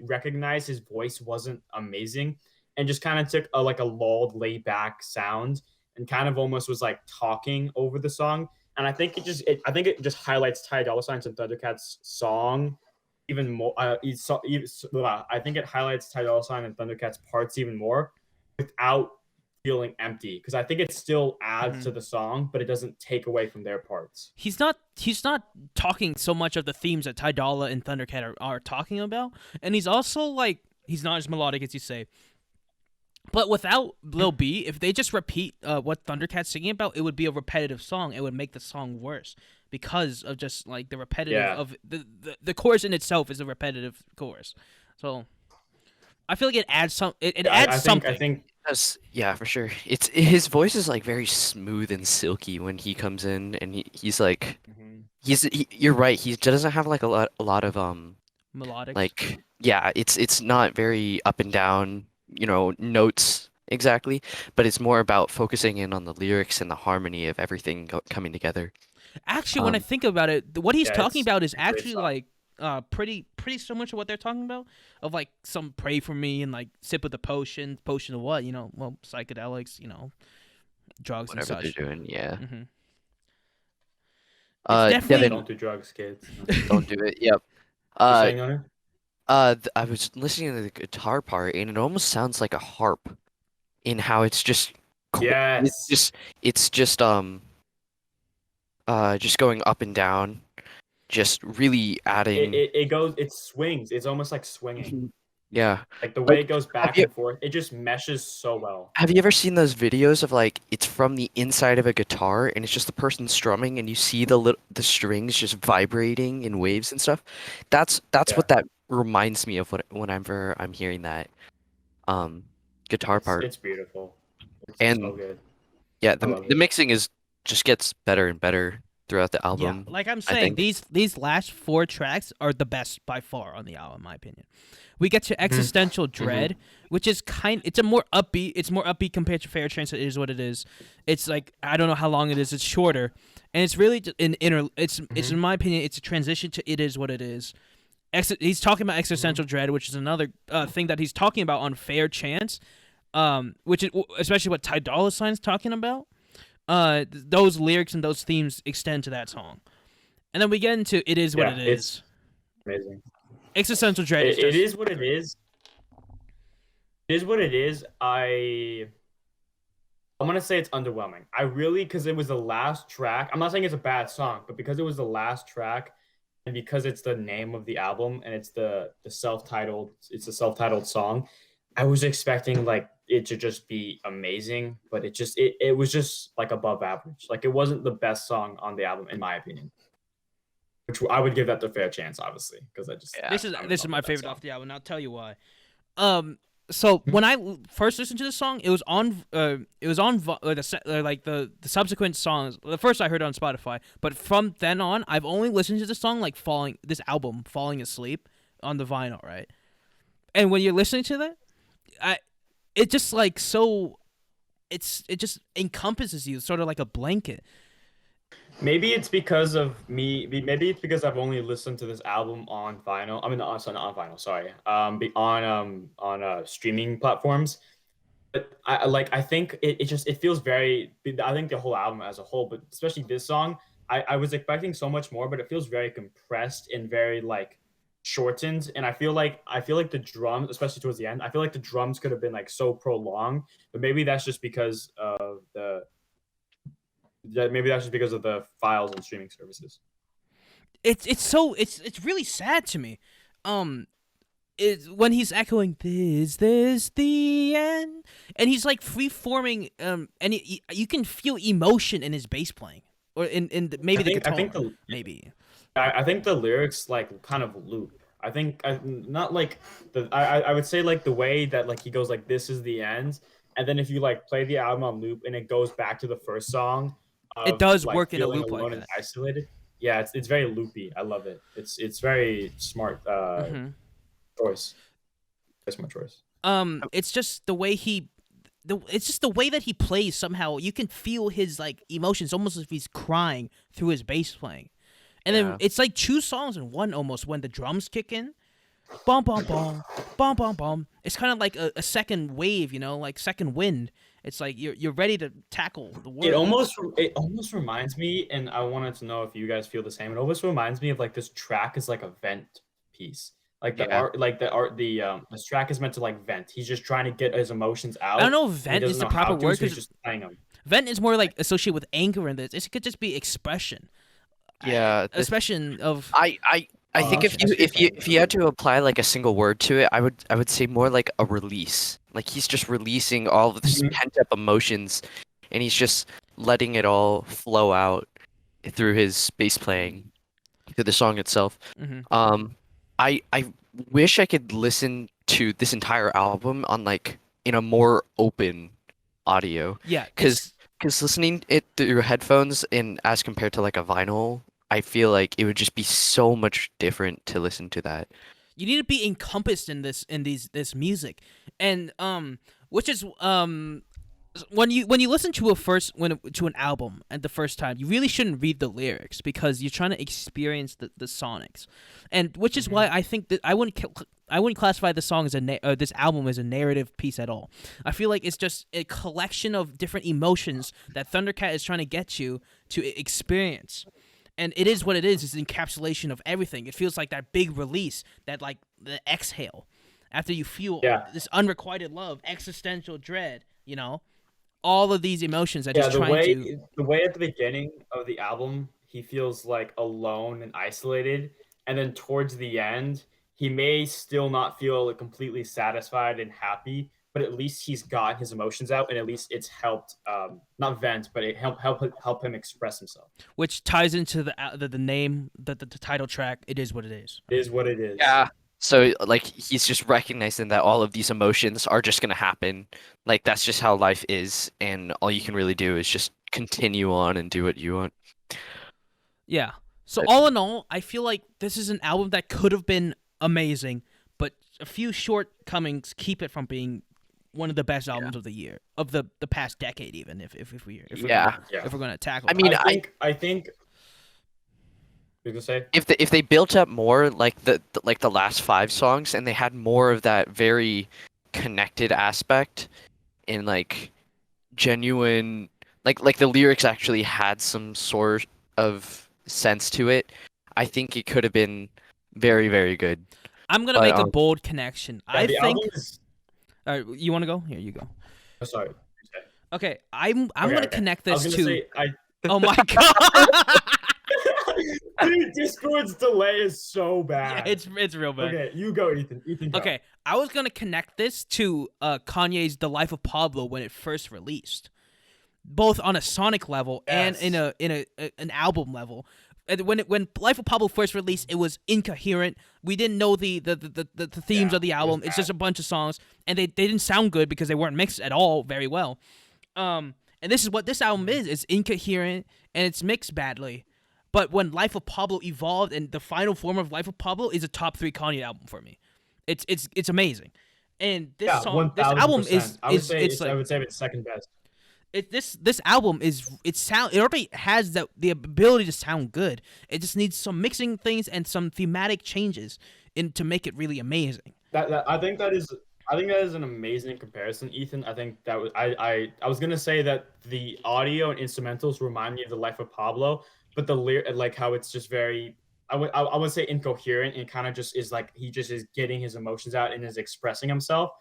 recognized his voice wasn't amazing and just kind of took a like a lulled, laid back sound and kind of almost was like talking over the song. And I think I think it just highlights Ty Dolla Sign's and Thundercat's song even more. I think it highlights Ty Dolla Sign and Thundercat's parts even more without feeling empty because I think it still adds to the song, but it doesn't take away from their parts. He's not talking so much of the themes that Ty Dolla and Thundercat are talking about, and he's also like he's not as melodic as you say. But without Lil B, if they just repeat what Thundercat's singing about, it would be a repetitive song. It would make the song worse because of just like the repetitive of the chorus in itself is a repetitive chorus. So I feel like it adds some. It adds something. I think Yeah, for sure. It's his voice is like very smooth and silky when he comes in, and he's like, you're right. He doesn't have like a lot of Melodic. like yeah. It's not very up and down, notes exactly, but it's more about focusing in on the lyrics and the harmony of everything coming together. Actually, when I think about it, what he's talking about is a great actually song. like pretty similar to what they're talking about of like some pray for me and like sip of the potion of what well psychedelics drugs Whatever and such. they're doing, yeah. Mm-hmm. Devin, definitely- don't do drugs, kids. don't do it. Yep. You saying on it? I was listening to the guitar part, and it almost sounds like a harp in how it's just Yes. it's just going up and down, just really adding. It swings. It's almost like swinging. Yeah. Like the way Like, it goes back you- and forth, it just meshes so well. Have you ever seen those videos of like it's from the inside of a guitar and it's just the person strumming and you see the strings just vibrating in waves and stuff? That's Yeah. what that reminds me of whenever I'm hearing that guitar part. It's beautiful. It's And so good. Yeah, I love the it. mixing just gets better and better throughout the Yeah, album. like I'm I saying, think. these last 4 tracks are the best by far on the album, in my opinion. We get to Existential Dread, which is it's more upbeat compared to Fair Chance. It is what it is. It's like I don't know how long it is. It's shorter, and it's really it's in my opinion, it's a transition to It Is What It Is. He's talking about existential dread, which is another thing that he's talking about on Fair Chance, which is especially what Ty Dolla Sign's talking about. Those lyrics and those themes extend to that song, and then we get into It Is What It Is. Amazing. Existential dread. It is what it is. It is what it is. I'm gonna say it's underwhelming. I really because it was the last track. I'm not saying it's a bad song, but because it was the last track, and because it's the name of the album and it's the self-titled song, I was expecting like it to just be amazing, but it was just like above average. Like it wasn't the best song on the album in my opinion. Which I would give that the Fair Chance, obviously, because I just This is my favorite song. off the album, and I'll tell you why. So when I first listened to this song, it was on the subsequent songs. The first I heard it on Spotify, but from then on, I've only listened to the song like falling asleep on the vinyl, right? And when you're listening to that, it just like so, it just encompasses you, sort of like a blanket. Maybe it's because of me. Maybe it's because I've only listened to this album on vinyl. I mean, not on vinyl. Sorry. On streaming platforms. But I think it feels very. I think the whole album as a whole, but especially this song, I was expecting so much more, but it feels very compressed and very like shortened, and I feel like the drums, especially towards the end, I feel like the drums could have been like so prolonged, but maybe that's just because of the files and streaming services. It's really sad to me. Is when he's echoing this the end, and he's like free forming, and you can feel emotion in his bass playing, or in maybe the guitar, maybe. I think the lyrics like kind of loop. Not like I would say like the way that like he goes like this is the end, and then if you like play the album on loop and it goes back to the first song, It does like, work in a feeling loop alone like and that. isolated. Yeah, it's very loopy. I love it. It's very smart choice. That's my choice. It's just the way it's just the way that he plays. Somehow you can feel his like emotions, almost as if he's crying through his bass playing. And then it's like two songs in one almost when the drums kick in. Bum bum bum bum bum bum. It's kind of like a second wave, like second wind. It's like you're ready to tackle the world. It almost reminds me, and I wanted to know if you guys feel the same. It almost reminds me of like this track is like a vent piece. Like this track is meant to like vent. He's just trying to get his emotions out. I don't know if vent is the proper word. So he's just playing them. Vent is more like associated with anger in this. It could just be expression. Yeah, expression of. I think if you had to apply like a single word to it, I would say more like a release. Like he's just releasing all of this pent up emotions, and he's just letting it all flow out through his bass playing, through the song itself. I wish I could listen to this entire album on like in a more open audio. Yeah, because listening it through headphones and as compared to like a vinyl, I feel like it would just be so much different to listen to that. You need to be encompassed in this music, and which is when you listen to to an album at the first time, you really shouldn't read the lyrics because you're trying to experience the sonics, and which is why I think that I wouldn't classify the song as this album as a narrative piece at all. I feel like it's just a collection of different emotions that Thundercat is trying to get you to experience. And it is what it is. It's an encapsulation of everything. It feels like that big release, that like the exhale, after you feel this unrequited love, existential dread. All of these emotions that he's trying to. The way at the beginning of the album, he feels like alone and isolated, and then towards the end, he may still not feel completely satisfied and happy, but at least he's got his emotions out, and at least it's helped not vent, but it help him express himself. Which ties into the name, the title track. It is what it is. It is what it is. Yeah. So like he's just recognizing that all of these emotions are just gonna happen. Like that's just how life is, and all you can really do is just continue on and do what you want. Yeah. So all in all, I feel like this is an album that could have been amazing, but a few shortcomings keep it from being one of the best albums of the year, of the past decade, even if we're going to tackle. I mean, I think. You can say if they built up more like the last 5 songs, and they had more of that very connected aspect, in like genuine like the lyrics actually had some sort of sense to it, I think it could have been very, very good. I'm gonna make a bold connection. Yeah, I think. Is... you want to go? Here, you go. Oh, sorry. Okay, I'm gonna connect this to. Say, Oh my god! Dude, Discord's delay is so bad. Yeah, it's real bad. Okay, you go, Ethan. Go. Okay, I was gonna connect this to Kanye's "The Life of Pablo" when it first released, both on a sonic level and in an album level. When Life of Pablo first released, it was incoherent. We didn't know the themes of the album. It's just a bunch of songs, and they didn't sound good because they weren't mixed at all very well. And this is what this album is. It's incoherent and it's mixed badly. But when Life of Pablo evolved, and the final form of Life of Pablo is a top 3 Kanye album for me. It's amazing. And this song, 1000%. this album is I would say it's second best. This album it already has the ability to sound good. It just needs some mixing things and some thematic changes to make it really amazing. I think that is an amazing comparison, Ethan. I think that was I was gonna say that the audio and instrumentals remind me of the Life of Pablo, but the like how it's just very I would say incoherent, and kind of just is like he just is getting his emotions out and is expressing himself.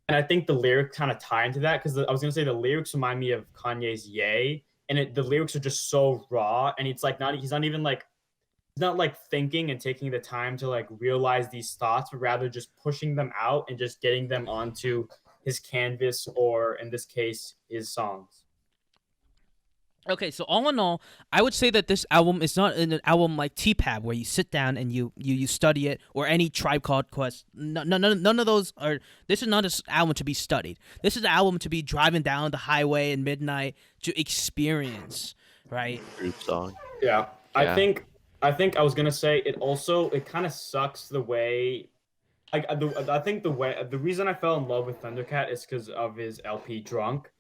And I think the lyrics kind of tie into that, because I was gonna say the lyrics remind me of Kanye's "Yay," and the lyrics are just so raw, and it's like not he's not even like he's not like thinking and taking the time to like realize these thoughts, but rather just pushing them out and just getting them onto his canvas, or in this case, his songs. Okay, so all in all, I would say that this album is not an album like T-Pab where you sit down and you study it, or any Tribe Called Quest. None of those are. This is not an album to be studied. This is an album to be driving down the highway at midnight to experience, right? Group song. Yeah, I Yeah. think I was gonna say it kind of sucks the way. I think the reason I fell in love with Thundercat is because of his LP Drunk,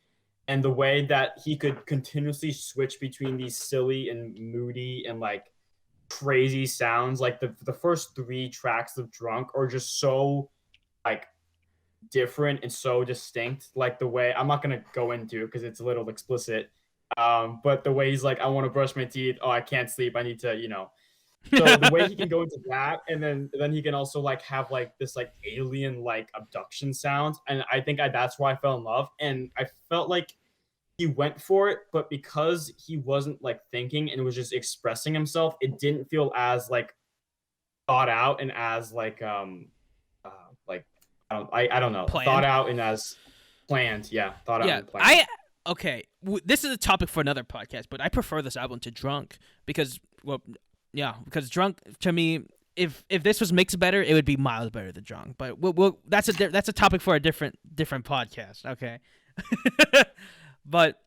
and the way that he could continuously switch between these silly and moody and like crazy sounds. Like the first three tracks of Drunk are just so like different and so distinct. Like the way, I'm not gonna go into it because it's a little explicit. But the way he's like, I want to brush my teeth. Oh, I can't sleep. I need to, So the way he can go into that, and then he can also like have like this like alien like abduction sound, and I think that's why I fell in love, and I felt like he went for it, but because he wasn't like thinking and was just expressing himself, it didn't feel as like thought out and as like I don't know, Planned. thought out and as planned. Yeah, thought out Yeah, and planned. this is a topic for another podcast, but I prefer this album to Drunk because, well, yeah, because Drunk to me, if this was mixed better, it would be miles better than Drunk. But that's a topic for a different podcast. Okay, but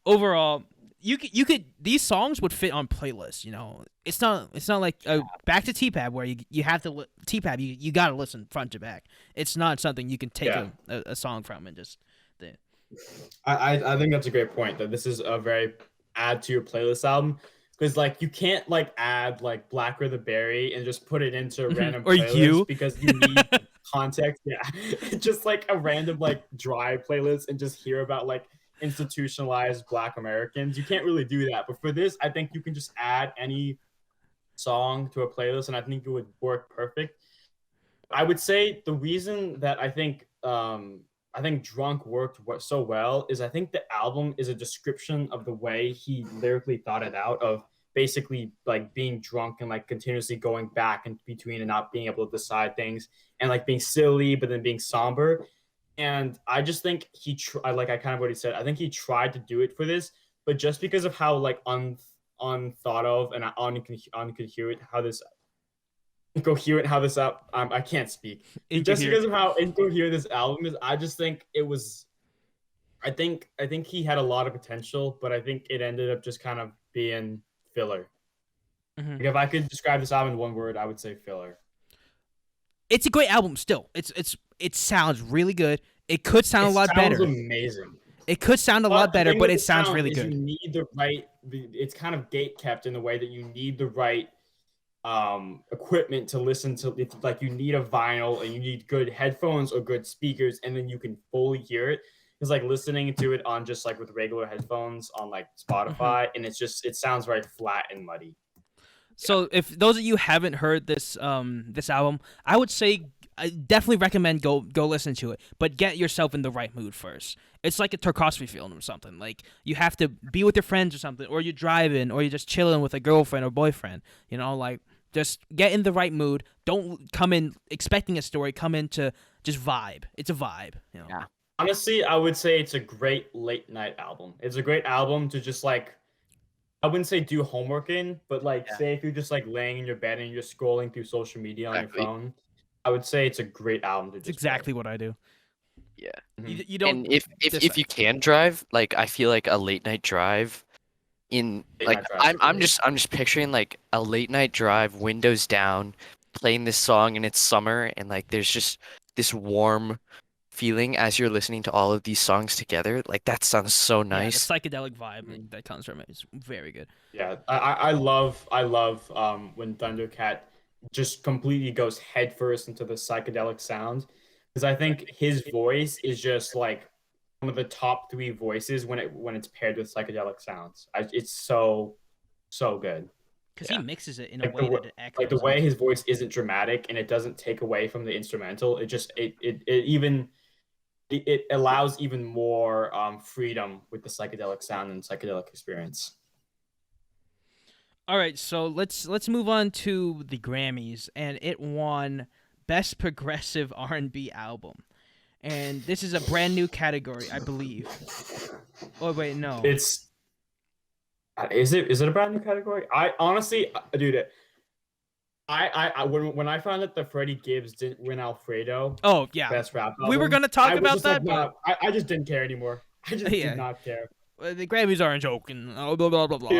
overall, you could these songs would fit on playlists. It's not like back to T-Pab where you have to T-Pab you got to listen front to back. It's not something you can take a song from and just. I think that's a great point, that this is a very add to your playlist album, because like you can't like add like Blacker the Berry and just put it into a random Or playlist You. because you need context. Yeah, just like a random like dry playlist and just hear about like institutionalized Black Americans. You can't really do that. But for this, I think you can just add any song to a playlist, and I think it would work perfect. I would say the reason that I think Drunk worked so well is I think the album is a description of the way he lyrically thought it out, of basically like being drunk and like continuously going back and between and not being able to decide things, and like being silly but then being somber. And I just think I kind of already said, I think he tried to do it for this, but just because of how like unthought of and incoherent how this up, I can't speak. Just because of how incoherent this album is, I just think it was. I think he had a lot of potential, but I think it ended up just kind of being filler. Mm-hmm. Like, if I could describe this album in one word, I would say filler. It's a great album still. It sounds really good. It could sound a lot better. It sounds amazing. It could sound a lot better, but it sounds really good. You need the right. It's kind of gate kept in the way that you need the right equipment to listen to. It's like you need a vinyl and you need good headphones or good speakers, and then you can fully hear it. It's like listening to it on just like with regular headphones on like Spotify, and it sounds very flat and muddy. So if those of you haven't heard this album, I would say I definitely recommend go listen to it, but get yourself in the right mood first. It's like a Tarkovsky film or something. Like you have to be with your friends or something, or you're driving, or you're just chilling with a girlfriend or boyfriend. Like just get in the right mood. Don't come in expecting a story. Come in to just vibe. It's a vibe. Yeah. Honestly, I would say it's a great late night album. It's a great album to just like, I wouldn't say do homework in, but like say if you're just like laying in your bed and you're scrolling through social media on your phone, I would say it's a great album to just exactly what I do. Yeah. Mm-hmm. You don't. And if you can drive, like I feel like a late night drive I'm just picturing like a late night drive, windows down, playing this song, and it's summer, and like there's just this warm feeling as you're listening to all of these songs together. Like that sounds so nice. Yeah, the psychedelic vibe that comes from it is very good. Yeah, I love when Thundercat just completely goes headfirst into the psychedelic sound, because I think his voice is just like one of the top 3 voices when it's paired with psychedelic sounds. It's so good. Because he mixes it in a Like way the that it echoes. like the way his voice isn't dramatic and it doesn't take away from the instrumental. It just it allows even more freedom with the psychedelic sound and psychedelic experience. All right, so let's move on to the Grammys, and it won Best Progressive R&B Album, and this is a brand new category, I believe. Oh wait, no. It's is it a brand new category? I honestly, dude, when I found out that Freddie Gibbs didn't win Alfredo, Oh yeah, best rap album, we were gonna talk about that, like, but I just didn't care anymore. I just did not care. The Grammys aren't joking. Oh, blah blah blah blah.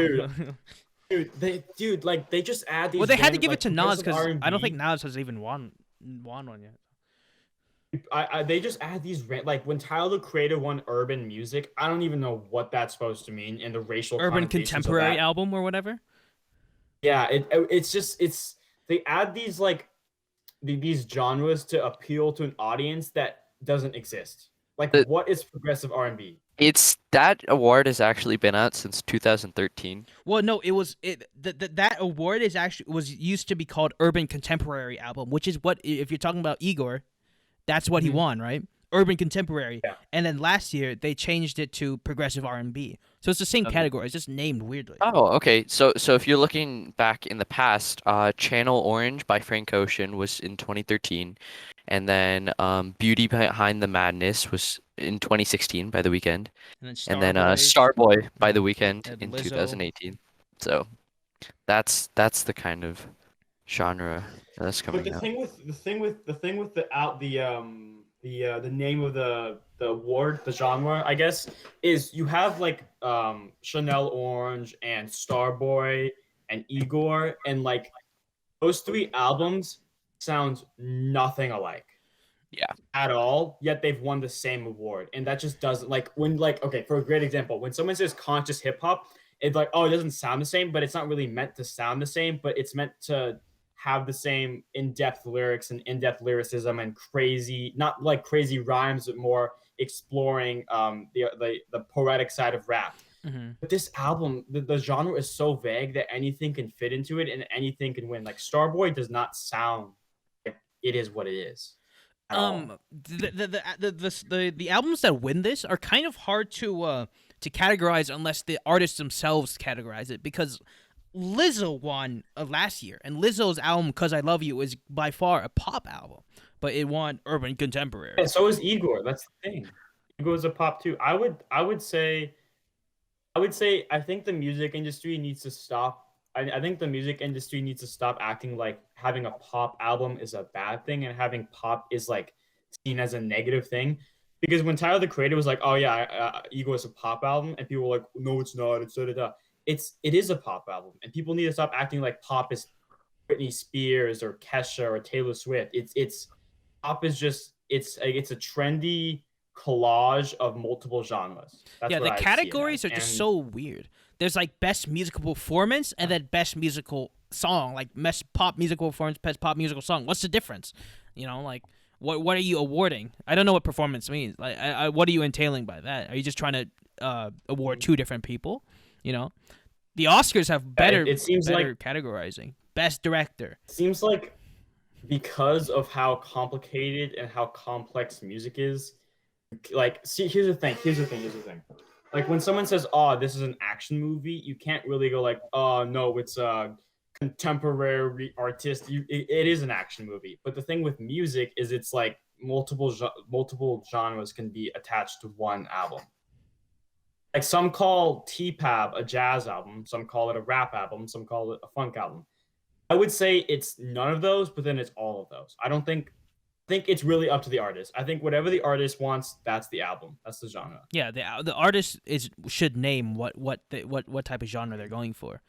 Dude, they just add these. Well, they had to random, give like, it to Nas because progressive I don't think R&B. Nas has even won one yet. They just add these like when Tyler the Creator won urban music. I don't even know what that's supposed to mean in the racial Urban connotations of contemporary that. album or whatever. Yeah, it's they add these like these genres to appeal to an audience that doesn't exist. Like, what is progressive R&B? It's that award has actually been out since 2013. Well, no, that award was used to be called Urban Contemporary Album, which is what, if you're talking about Igor, that's what he won, right? Urban Contemporary. Yeah. And then last year they changed it to Progressive R&B. So it's the same category. It's just named weirdly. Oh, okay. So if you're looking back in the past, Channel Orange by Frank Ocean was in 2013, and then Beauty Behind the Madness was in 2016 by The Weeknd, and then Starboy by The Weeknd and in Lizzo. 2018. So that's the kind of genre that's But coming the out. thing with the name of the award, the genre, I guess, is you have like Chanel Orange and Starboy and Igor, and like those three albums sound nothing alike. Yeah. At all, yet they've won the same award. And that just doesn't, like, when, like, okay, for a great example, when someone says conscious hip hop, it's like, oh, it doesn't sound the same, but it's not really meant to sound the same, but it's meant to have the same in-depth lyrics and in-depth lyricism and crazy, not like crazy rhymes, but more exploring the poetic side of rap. Mm-hmm. But this album, the genre is so vague that anything can fit into it and anything can win. Like, Starboy does not sound like it is what it is. The albums that win this are kind of hard to categorize unless the artists themselves categorize it, because Lizzo won last year, and Lizzo's album "Cause I Love You" is by far a pop album, but it won Urban Contemporary. And so is Igor. That's the thing. Igor is a pop too. I would say I think the music industry needs to stop. I think the music industry needs to stop acting like having a pop album is a bad thing and having pop is like seen as a negative thing. Because when Tyler the Creator was like, "Oh yeah, Ego is a pop album," and people were like, "No, it's not. It's da da da." It is a pop album, and people need to stop acting like pop is Britney Spears or Kesha or Taylor Swift. It's pop is just it's a trendy collage of multiple genres. That's yeah, what the I see categories it are as. just And so weird. There's like best musical performance and then best musical song, like best pop musical performance, best pop musical song. What's the difference? You know, like what are you awarding? I don't know what performance means. Like, what are you entailing by that? Are you just trying to award two different people? You know, the Oscars have better. It seems better like categorizing. Best director. It seems like because of how complicated and how complex music is, like, see, here's the thing. Like, when someone says, "Oh, this is an action movie," you can't really go like, "Oh, no, it's a contemporary artist." It is an action movie. But the thing with music is it's like multiple genres can be attached to one album. Like, some call T-Pab a jazz album, some call it a rap album, some call it a funk album. I would say it's none of those, but then it's all of those. I think it's really up to the artist. I think whatever the artist wants, that's the album. That's the genre. Yeah, the artist should name what type of genre they're going for.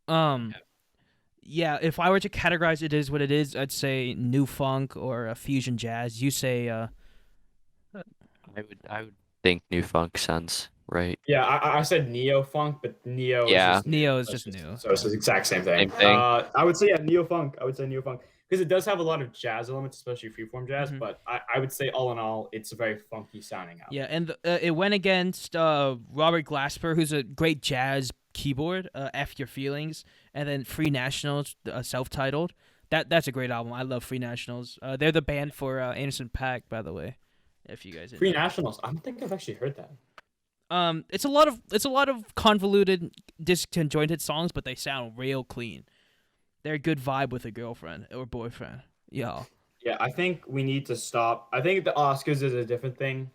Yeah, if I were to categorize it as what it is, I'd say new funk or fusion jazz. You say I would think new funk sounds right. Yeah, I said neo funk, but neo. Yeah. Neo is just new. So it's the exact same thing. Same thing. I would say neo funk. Because it does have a lot of jazz elements, especially freeform jazz. Mhm. But I would say all in all, it's a very funky sounding album. Yeah, and it went against Robert Glasper, who's a great jazz keyboard, F Your Feelings, and then Free Nationals, self-titled. That's a great album. I love Free Nationals. They're the band for Anderson .Paak, by the way. If you guys Free Nationals. I don't think I've actually heard that. it's a lot of convoluted, disjointed songs, but they sound real clean. They're a good vibe with a girlfriend or boyfriend. Yeah. Yeah, I think we need to stop. I think the Oscars is a different thing.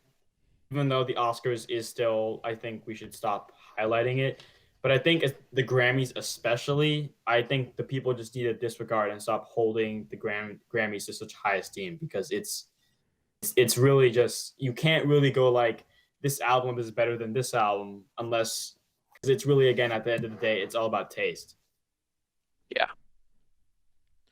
Even though the Oscars is still, I think we should stop highlighting it. But I think the Grammys especially, I think the people just need to disregard and stop holding the Grammys to such high esteem, because it's really just, you can't really go like, this album is better than this album, unless, because it's really, again, at the end of the day, it's all about taste. Yeah.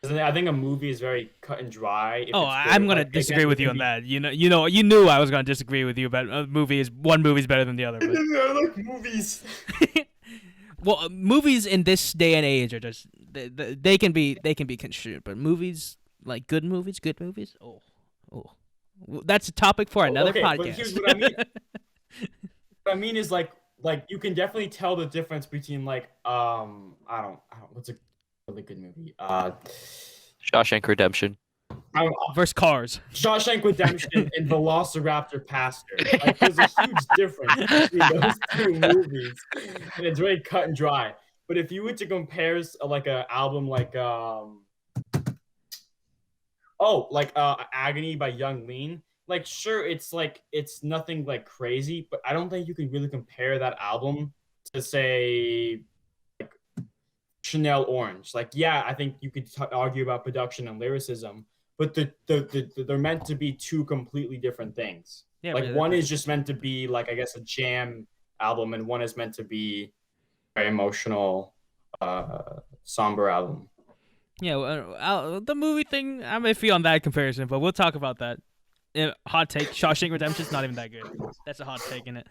I think a movie is very cut and dry. I'm gonna disagree with you on that. You knew I was gonna disagree with you about one movie's better than the other. But... I like movies. Well, movies in this day and age are just they can be construed, but movies, like good movies, oh, that's a topic for another podcast. But here's what I mean. What I mean is like you can definitely tell the difference between like I don't what's a really good movie? Shawshank Redemption. Versus Cars. Shawshank Redemption and Velociraptor Pastor. Like, there's a huge difference between those two movies, and it's very cut and dry. But if you were to compare like an album like Agony by Young Lean, like sure it's nothing like crazy, but I don't think you can really compare that album to say like Chanel Orange. Like yeah, I think you could argue about production and lyricism, but they're meant to be two completely different things. Yeah, like one is just meant to be like, I guess, a jam album, and one is meant to be a very emotional, somber album. Yeah, the movie thing, I'm iffy on that comparison, but we'll talk about that. Hot take: Shawshank Redemption's not even that good. That's a hot take in it.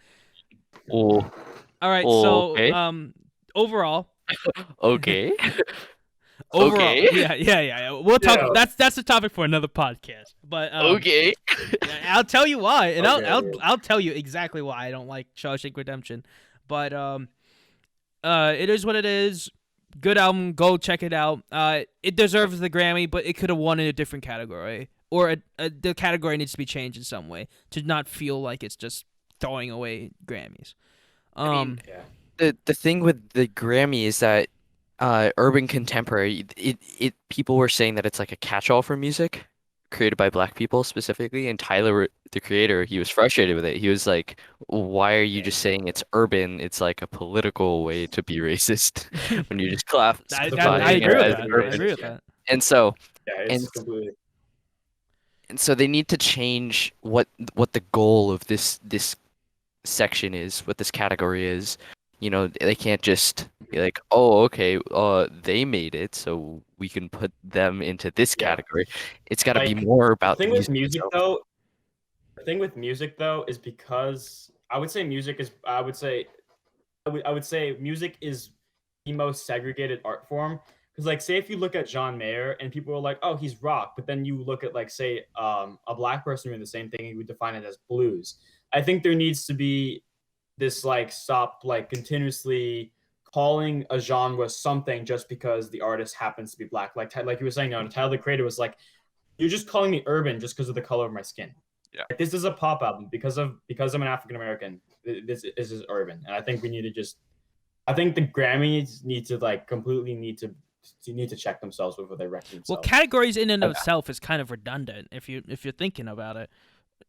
Oh. All right, okay. So overall. Okay. Overall, okay. Yeah. We'll talk. Yeah. That's the topic for another podcast. But okay. I'll tell you why, and okay. I'll tell you exactly why I don't like Shawshank Redemption. But it is what it is. Good album. Go check it out. It deserves the Grammy, but it could have won in a different category, or the category needs to be changed in some way to not feel like it's just throwing away Grammys. The thing with the Grammy is that urban contemporary, it people were saying that it's like a catch-all for music created by Black people specifically, and Tyler, the creator, he was frustrated with it. He was like, why are you just saying it's urban? It's like a political way to be racist when you just clap. I agree with that. And so completely. And so they need to change what the goal of this section is, what this category is. You know, they can't just be like, oh, okay, they made it, so we can put them into this category. It's got to be more about the thing with music, though. The thing with music, though, is because I would say music is the most segregated art form. Because, like, say if you look at John Mayer and people are like, oh, he's rock, but then you look at, like, say, a Black person doing the same thing, you would define it as blues. I think there needs to be this like stop like continuously calling a genre something just because the artist happens to be Black. Like you were saying, Tyler the Creator was like, you're just calling me urban just because of the color of my skin. Yeah. Like, this is a pop album because I'm an African American. This is urban, and I think we need to I think the Grammys need to check themselves before they wreck themselves. Well, categories in and of itself is kind of redundant if you're thinking about it.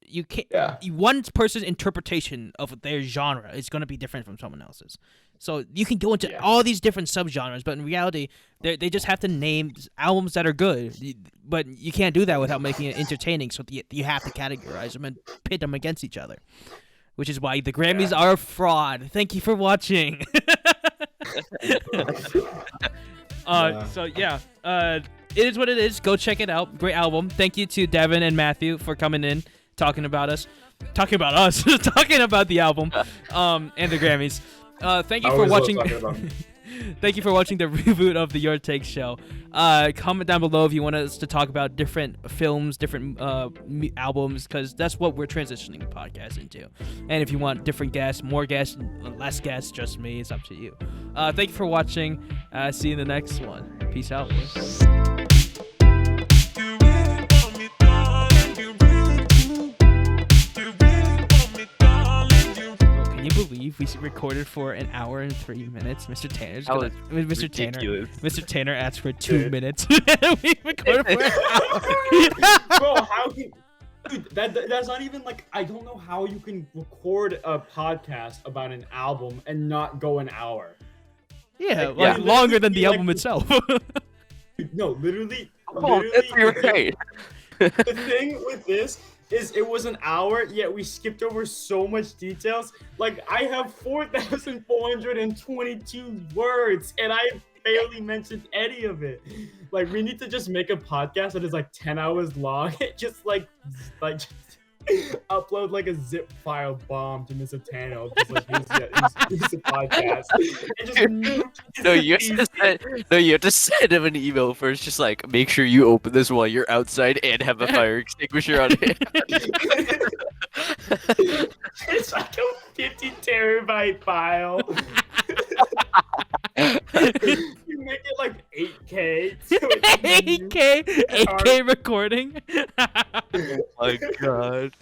You can't. Yeah. One person's interpretation of their genre is going to be different from someone else's. So you can go into all these different subgenres, but in reality, they just have to name albums that are good. But you can't do that without making it entertaining. So you have to categorize them and pit them against each other, which is why the Grammys are a fraud. Thank you for watching. So it is what it is. Go check it out. Great album. Thank you to Devan and Matthew for coming in. Talking about us, talking about the album, and the Grammys. Thank you for watching. Thank you for watching the reboot of the Your Take show. Comment down below if you want us to talk about different films, different albums, because that's what we're transitioning the podcast into. And if you want different guests, more guests, less guests, just me, it's up to you. Thank you for watching. See you in the next one. Peace out. Can you believe we recorded for an hour and 3 minutes? Mr. Tanner's That gonna, was Mr. Tanner. ridiculous. Mr. Tanner asked for 2 Dude. minutes. We recorded for an hour. Bro, how can... Dude, that's not even like... I don't know how you can record a podcast about an album and not go an hour. Yeah, Like, like yeah. longer than the Like- album itself. Dude, no, literally... Oh, that's literally, right. the thing with this is it was an hour, yet we skipped over so much details. Like, I have 4,422 words, and I barely mentioned any of it. Like, we need to just make a podcast that is like 10 hours long. just just upload like a zip file bomb to Mr. Tano. Just like here's a podcast. And just No, you have to send him an email first. Just like, make sure you open this while you're outside and have a fire extinguisher on hand. It's like a 50 terabyte file. You make it like 8K. So it's 8K recording. Oh my god.